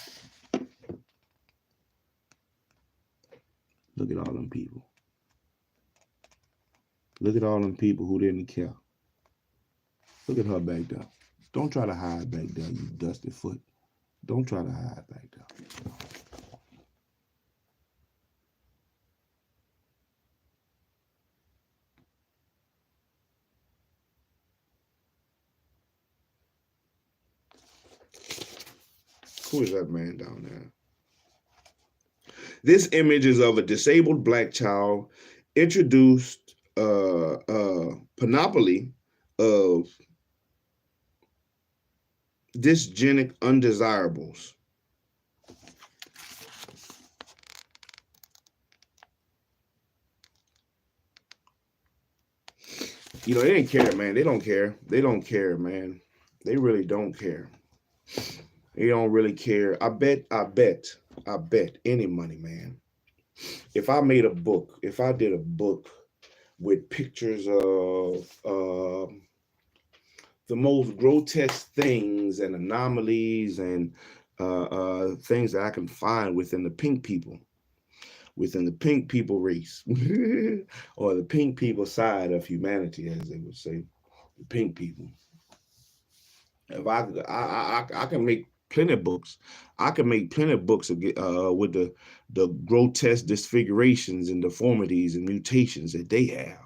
Look at all them people. Look at all them people who didn't care. Look at her back there. Don't try to hide back there, you dusty foot. Don't try to hide back there. Who is that man down there? This image is of a disabled black child introduced panoply of dysgenic undesirables. You know, they didn't care, man. They don't care. They don't care, man. They really don't care. They don't really care. I bet any money, man. If I made a book, if I did a book with pictures of the most grotesque things and anomalies and things that I can find within the pink people, race, or the pink people side of humanity, as they would say, the pink people. If I can make plenty of books. I can make plenty of books with the grotesque disfigurations and deformities and mutations that they have.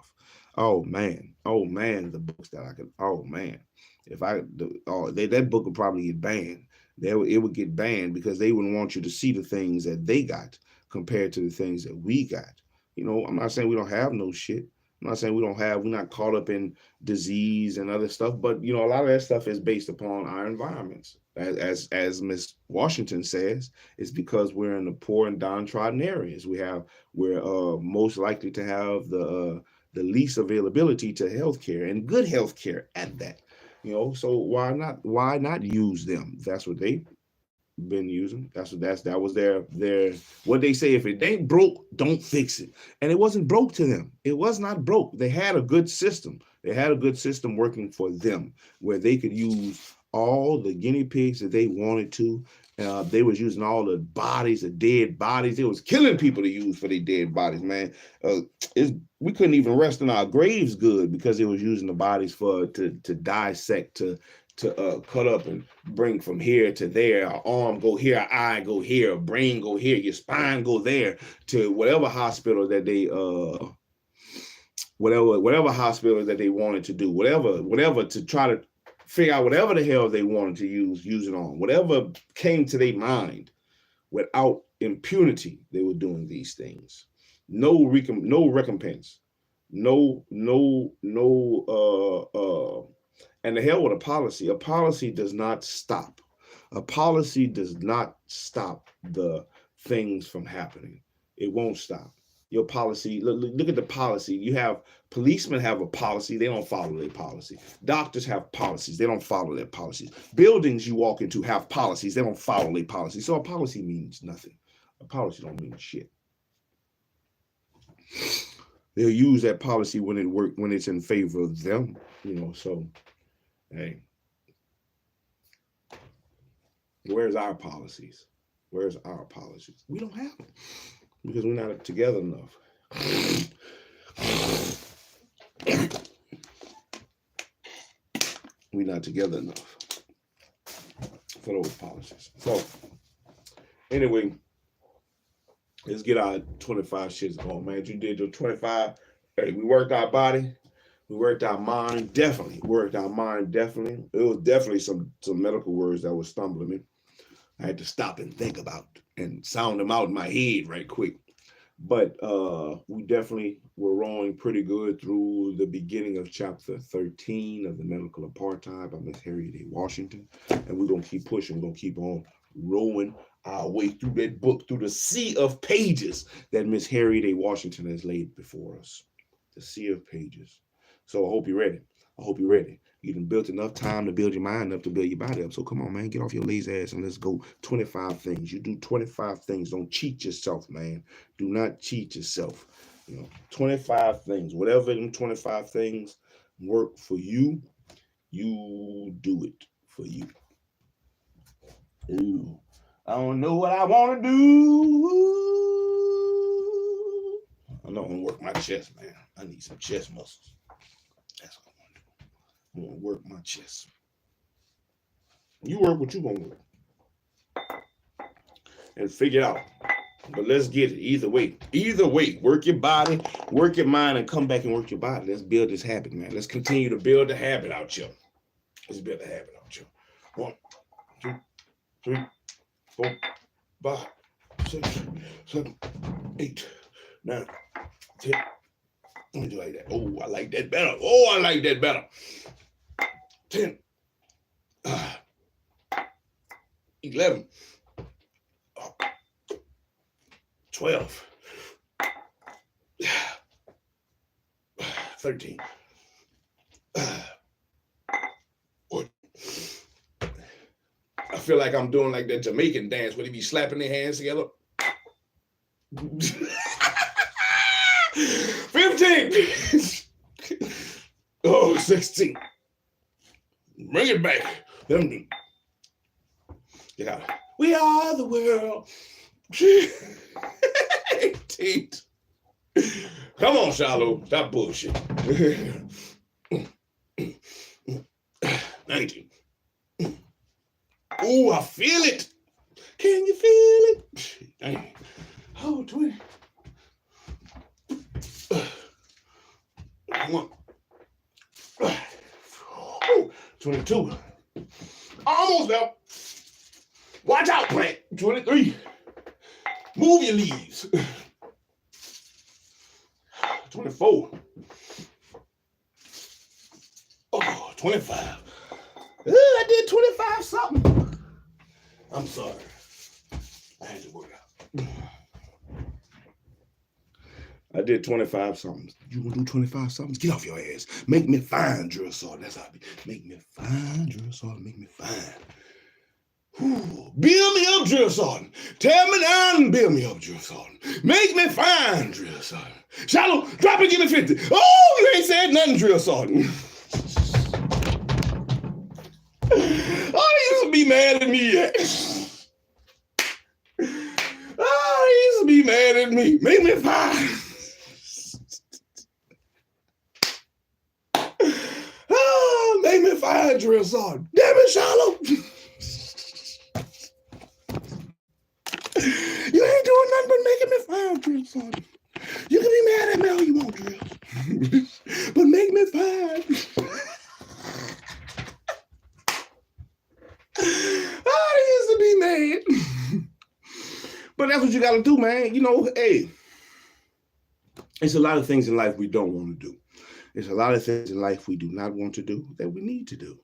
Oh man, the books that I could. Oh man, if that book would probably get banned. It would get banned because they wouldn't want you to see the things that they got compared to the things that we got. You know, I'm not saying we don't have no shit. I'm not saying we're not caught up in disease and other stuff, but you know, a lot of that stuff is based upon our environments. As Miss Washington says, it's because we're in the poor and downtrodden areas. We're most likely to have the least availability to healthcare and good healthcare at that. You know, so why not use them? That's what they've been using. That was their what they say. If it ain't broke, don't fix it. And it wasn't broke to them. It was not broke. They had a good system. They had a good system working for them where they could use all the guinea pigs that they wanted to. They was using all the bodies, the dead bodies. It was killing people to use for their dead bodies, man. We couldn't even rest in our graves good because it was using the bodies to dissect, to cut up and bring from here to there. Our arm go here, our eye go here, a brain go here, your spine go there, to whatever hospital that they whatever hospital that they wanted to do, whatever to try to figure out whatever the hell they wanted to use it on, whatever came to their mind. Without impunity, they were doing these things. No recompense, no and the hell with a policy. A policy does not stop. A policy does not stop the things from happening. It won't stop. Your policy, look at the policy. You have policemen have a policy. They don't follow their policy. Doctors have policies. They don't follow their policies. Buildings you walk into have policies. They don't follow their policies. So a policy means nothing. A policy don't mean shit. They'll use that policy when it's in favor of them, you know, so hey, where's our policies? Where's our policies? We don't have them because we're not together enough. We're not together enough for those policies. So anyway, let's get our 25 shits going, man. You did your 25. Hey, we worked our body. We worked our mind. Definitely. It was definitely some medical words that were stumbling me. I had to stop and think about and sound them out in my head right quick. But we definitely were rolling pretty good through the beginning of chapter 13 of The Medical Apartheid by Miss Harriet A. Washington. And we're going to keep pushing. We're going to keep on rolling our way through that book, through the sea of pages that Miss Harriet A. Washington has laid before us. The sea of pages. So I hope you're ready. You done built enough time to build your mind up, to build your body up. So come on, man, get off your lazy ass and let's go. 25 things. You do 25 things. Don't cheat yourself, man. Do not cheat yourself. You know, 25 things. Whatever them 25 things work for you, you do it for you. Ooh, I don't know what I want to do. I know I'm going to work my chest, man. I need some chest muscles. That's what I want to do. I'm going to work my chest. You work what you going to work. And figure it out. But let's get it. Either way, work your body, work your mind, and come back and work your body. Let's build this habit, man. Let's continue to build the habit out here. Let's build the habit out here. 1, 2, 3, 4, 5, 6, 7, 8, 9, 10, Let me do like that. Oh, I like that better. Oh, I like that better. 10, 11, 12, 13, 14. I feel like I'm doing like that Jamaican dance where they be slapping their hands together. 15. Oh, 16. Bring it back. Get out. We are the world. 18. Come on, SHILO. Stop bullshit. 19. Oh, I feel it. Can you feel it? Oh, 20. 22. Almost there. Watch out, plant. 23. Move your leaves. 24. Oh, 25. I did 25 something. I'm sorry. I had to work out. I did 25 something. You gonna do 25 something? Get off your ass. Make me fine, drill sergeant. That's how I be. Make me fine, drill sergeant. Make me fine. Whew. Build me up, drill sergeant. Tell me down and build me up, drill sergeant. Make me fine, drill sergeant. SHILO, drop it, give me 50. Oh, you ain't said nothing, drill sergeant. Oh, he used to be mad at me yet. Oh, he used to be mad at me. Make me fine. Oh, make me fine, drill sergeant. Damn it, SHILO. You ain't doing nothing but making me fine, drill sergeant. You can be mad at me all you want, drill. But make me fine. Oh, he used to be mad. But that's what you got to do, man. You know, hey, it's a lot of things in life we don't want to do. There's a lot of things in life we do not want to do that we need to do.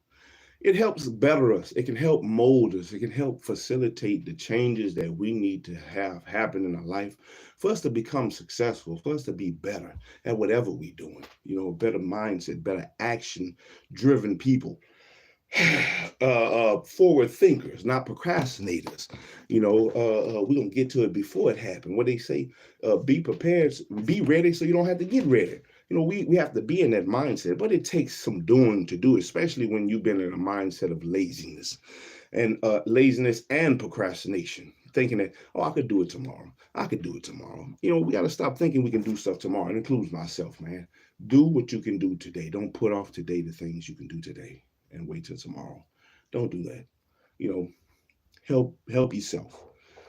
It helps better us. It can help mold us. It can help facilitate the changes that we need to have happen in our life for us to become successful, for us to be better at whatever we're doing. You know, better mindset, better action-driven people. Forward thinkers, not procrastinators. You know, we're going to get to it before it happened. What they say, be prepared, be ready so you don't have to get ready. You know, we have to be in that mindset, but it takes some doing to do, especially when you've been in a mindset of laziness and procrastination, thinking that, oh, I could do it tomorrow. I could do it tomorrow. You know, we got to stop thinking we can do stuff tomorrow. It includes myself, man. Do what you can do today. Don't put off today the things you can do today and wait till tomorrow. Don't do that. You know, help yourself.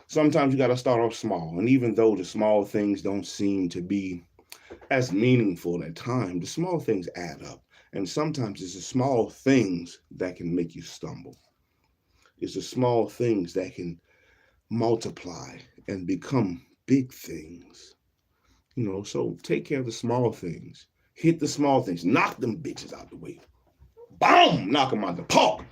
Sometimes you got to start off small. And even though the small things don't seem to be as meaningful at times, the small things add up. And sometimes it's the small things that can make you stumble. It's the small things that can multiply and become big things. You know, so take care of the small things. Hit the small things. Knock them bitches out the way. Boom! Knock them out the park.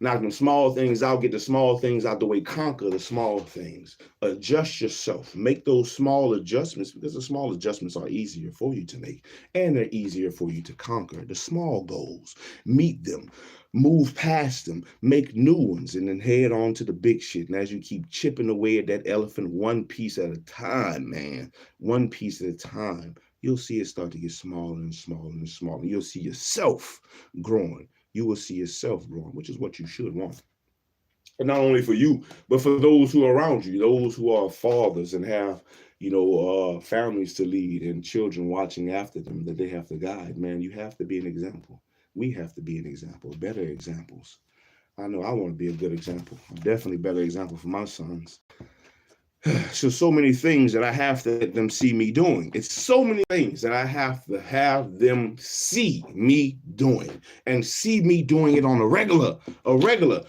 Knock them small things out, get the small things out the way, conquer the small things. Adjust yourself. Make those small adjustments because the small adjustments are easier for you to make and they're easier for you to conquer. The small goals, meet them, move past them, make new ones, and then head on to the big shit. And as you keep chipping away at that elephant one piece at a time, man, one piece at a time, you'll see it start to get smaller and smaller and smaller. You'll see yourself growing. You will see yourself growing, which is what you should want. And not only for you, but for those who are around you, those who are fathers and have, you know, families to lead and children watching after them that they have to guide. Man, you have to be an example. We have to be an example, better examples. I know I want to be a good example. I'm definitely a better example for my sons. So many things that I have to let them see me doing. It's so many things that I have to have them see me doing and see me doing it on a regular.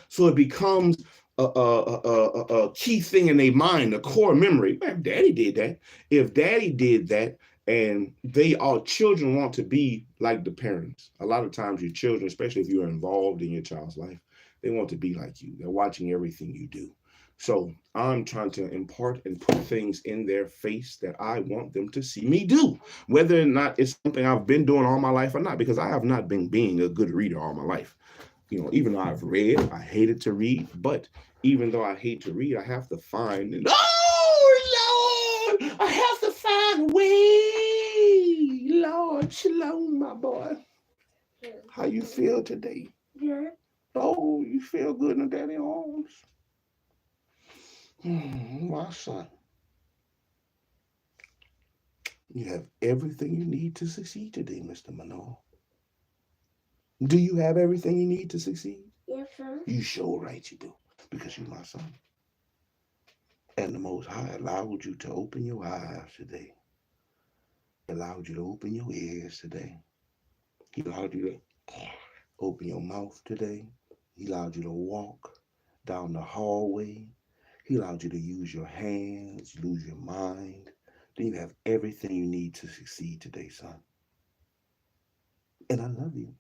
So it becomes a key thing in their mind, a core memory. Man, daddy did that. If daddy did that And children want to be like the parents. A lot of times your children, especially if you're involved in your child's life, they want to be like you. They're watching everything you do. So I'm trying to impart and put things in their face that I want them to see me do, whether or not it's something I've been doing all my life or not, because I have not been being a good reader all my life. Even though I've read, I hated to read, but even though I hate to read, I have to find, oh Lord, I have to find a way. Lord, shalom, my boy. How you feel today? Good. Oh, you feel good in daddy's arms? My son. You have everything you need to succeed today, Mr. Manor. Do you have everything you need to succeed? Yes, sir. You sure right you do, because you're my son. And the Most High allowed you to open your eyes today. He allowed you to open your ears today. He allowed you to open your mouth today. He allowed you to walk down the hallway. He allowed you to use your hands, use your mind. Then you have everything you need to succeed today, son. And I love you.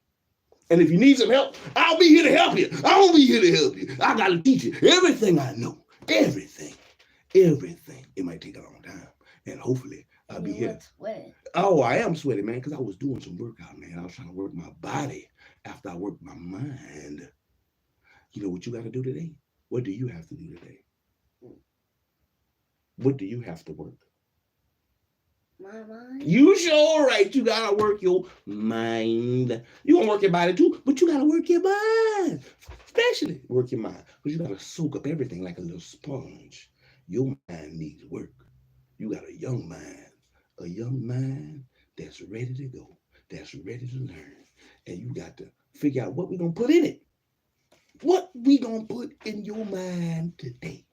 And if you need some help, I'll be here to help you. I'll be here to help you. I got to teach you everything I know. Everything. It might take a long time. And hopefully I'll be here. Sweating. Oh, I am sweating, man, because I was doing some workout, man. I was trying to work my body after I worked my mind. You know what you got to do today? What do you have to do today? What do you have to work? My mind. You sure right. You got to work your mind. You going to work your body too, but you got to work your mind. Especially work your mind. Because you got to soak up everything like a little sponge. Your mind needs work. You got a young mind that's ready to go, that's ready to learn. And you got to figure out what we're going to put in it. What we going to put in your mind today.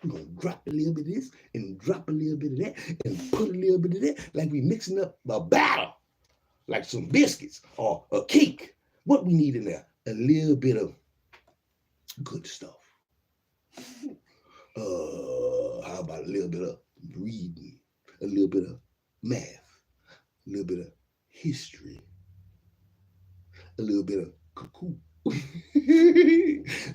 We're going to drop a little bit of this and drop a little bit of that and put a little bit of that, like we mixing up a batter, like some biscuits or a cake. What we need in there? A little bit of good stuff. How about a little bit of reading, a little bit of math, a little bit of history, a little bit of cuckoo, a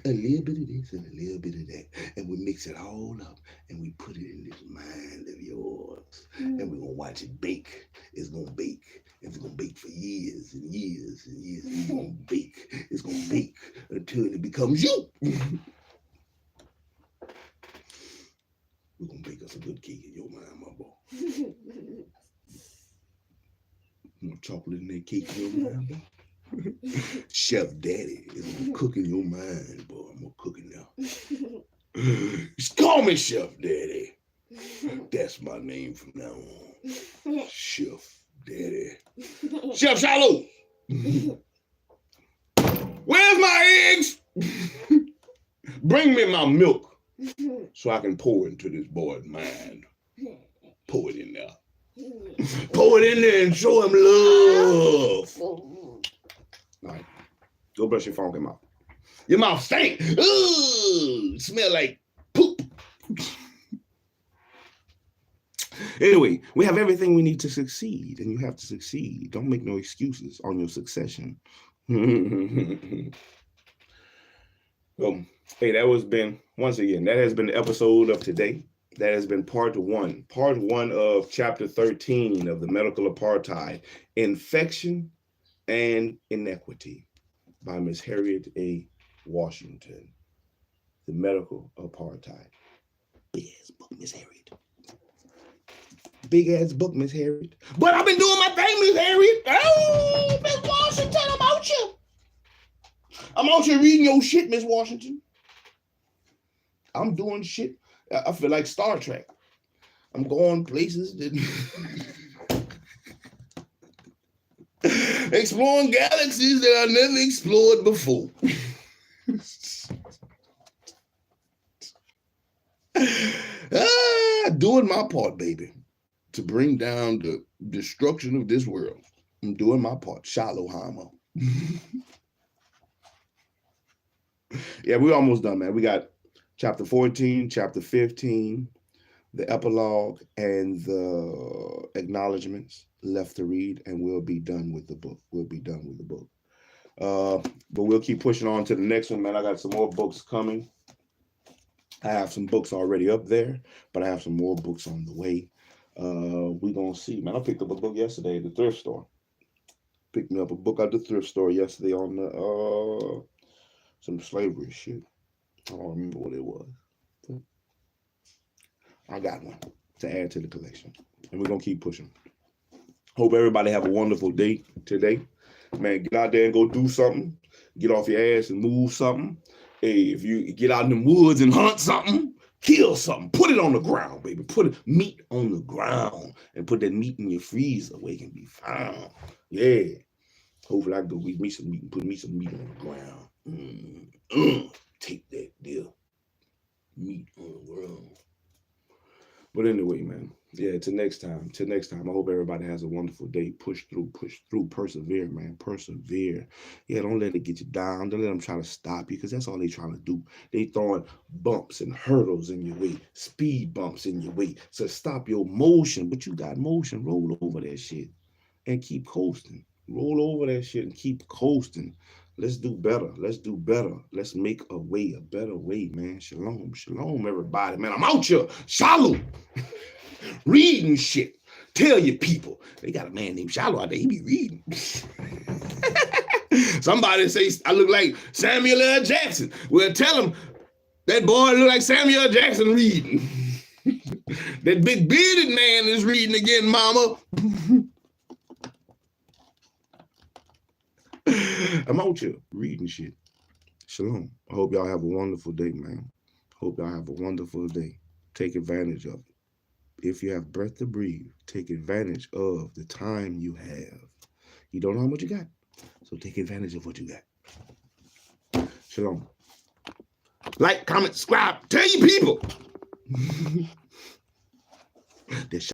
little bit of this and a little bit of that, and we mix it all up and we put it in this mind of yours, and we're gonna watch it bake. It's gonna bake. It's gonna bake for years and years and years. It's gonna bake. It's gonna bake until it becomes you. We're going to bake us a good cake in your mind, my boy. More chocolate in that cake in your mind, boy. Chef Daddy is going to cook in your mind, boy. I'm going to cook it now. Just call me Chef Daddy. That's my name from now on. Chef Daddy. Chef SHILO. Where's my eggs? Bring me my milk. So I can pour into this boy's mind. Pour it in there. Pour it in there and show him love. All right. Go brush your funky mouth. Your mouth stink. Ooh, smell like poop. Anyway, we have everything we need to succeed, and you have to succeed. Don't make no excuses on your succession. Hey, that has been the episode of today. That has been part one of chapter 13 of the medical apartheid, infection and inequity, by Miss Harriet A. Washington. The medical apartheid. Big ass book, Miss Harriet. Big ass book, Miss Harriet. But I've been doing my thing, Miss Harriet. Oh, Miss Washington, I'm out here. I'm out here reading your shit, Miss Washington. I'm doing shit. I feel like Star Trek. I'm going places that exploring galaxies that I never explored before. Doing my part, baby, to bring down the destruction of this world. I'm doing my part. SHILO Homo. Yeah, we're almost done, man. We got chapter 14, chapter 15, the epilogue and the acknowledgments left to read, and we'll be done with the book. We'll be done with the book. But we'll keep pushing on to the next one, man. I got some more books coming. I have some books already up there, but I have some more books on the way. We gonna see, man. I picked up a book yesterday at the thrift store. Picked me up a book at the thrift store yesterday on the some slavery shit. I don't remember what it was. I got one to add to the collection, and we're gonna keep pushing. Hope everybody have a wonderful day today. Man, get out there and go do something. Get off your ass and move something. Hey, if you get out in the woods and hunt something, kill something, put it on the ground, baby. Put meat on the ground and put that meat in your freezer where it can be found. Yeah. Hopefully I can go eat me some meat and put me some meat on the ground. Take that deal. Meat on the ground. But anyway, man. Yeah, till next time. Till next time. I hope everybody has a wonderful day. Push through, persevere, man. Persevere. Yeah, don't let it get you down. Don't let them try to stop you, because that's all they trying to do. They throwing bumps and hurdles in your way, speed bumps in your way. So stop your motion. But you got motion. Roll over that shit and keep coasting. Roll over that shit and keep coasting. Let's do better. Let's do better. Let's make a way, a better way, man. Shalom. Shalom, everybody. Man, I'm out here. Shalom. Reading shit. Tell your people. They got a man named Shiloh out there. He be reading. Somebody say I look like Samuel L. Jackson. Well, tell him that boy look like Samuel L. Jackson reading. That big bearded man is reading again, mama. I'm out here reading shit. Shalom. I hope y'all have a wonderful day, man. Hope y'all have a wonderful day. Take advantage of it. If you have breath to breathe, take advantage of the time you have. You don't know how much you got, so take advantage of what you got. Shalom. Like, comment, subscribe. Tell your people.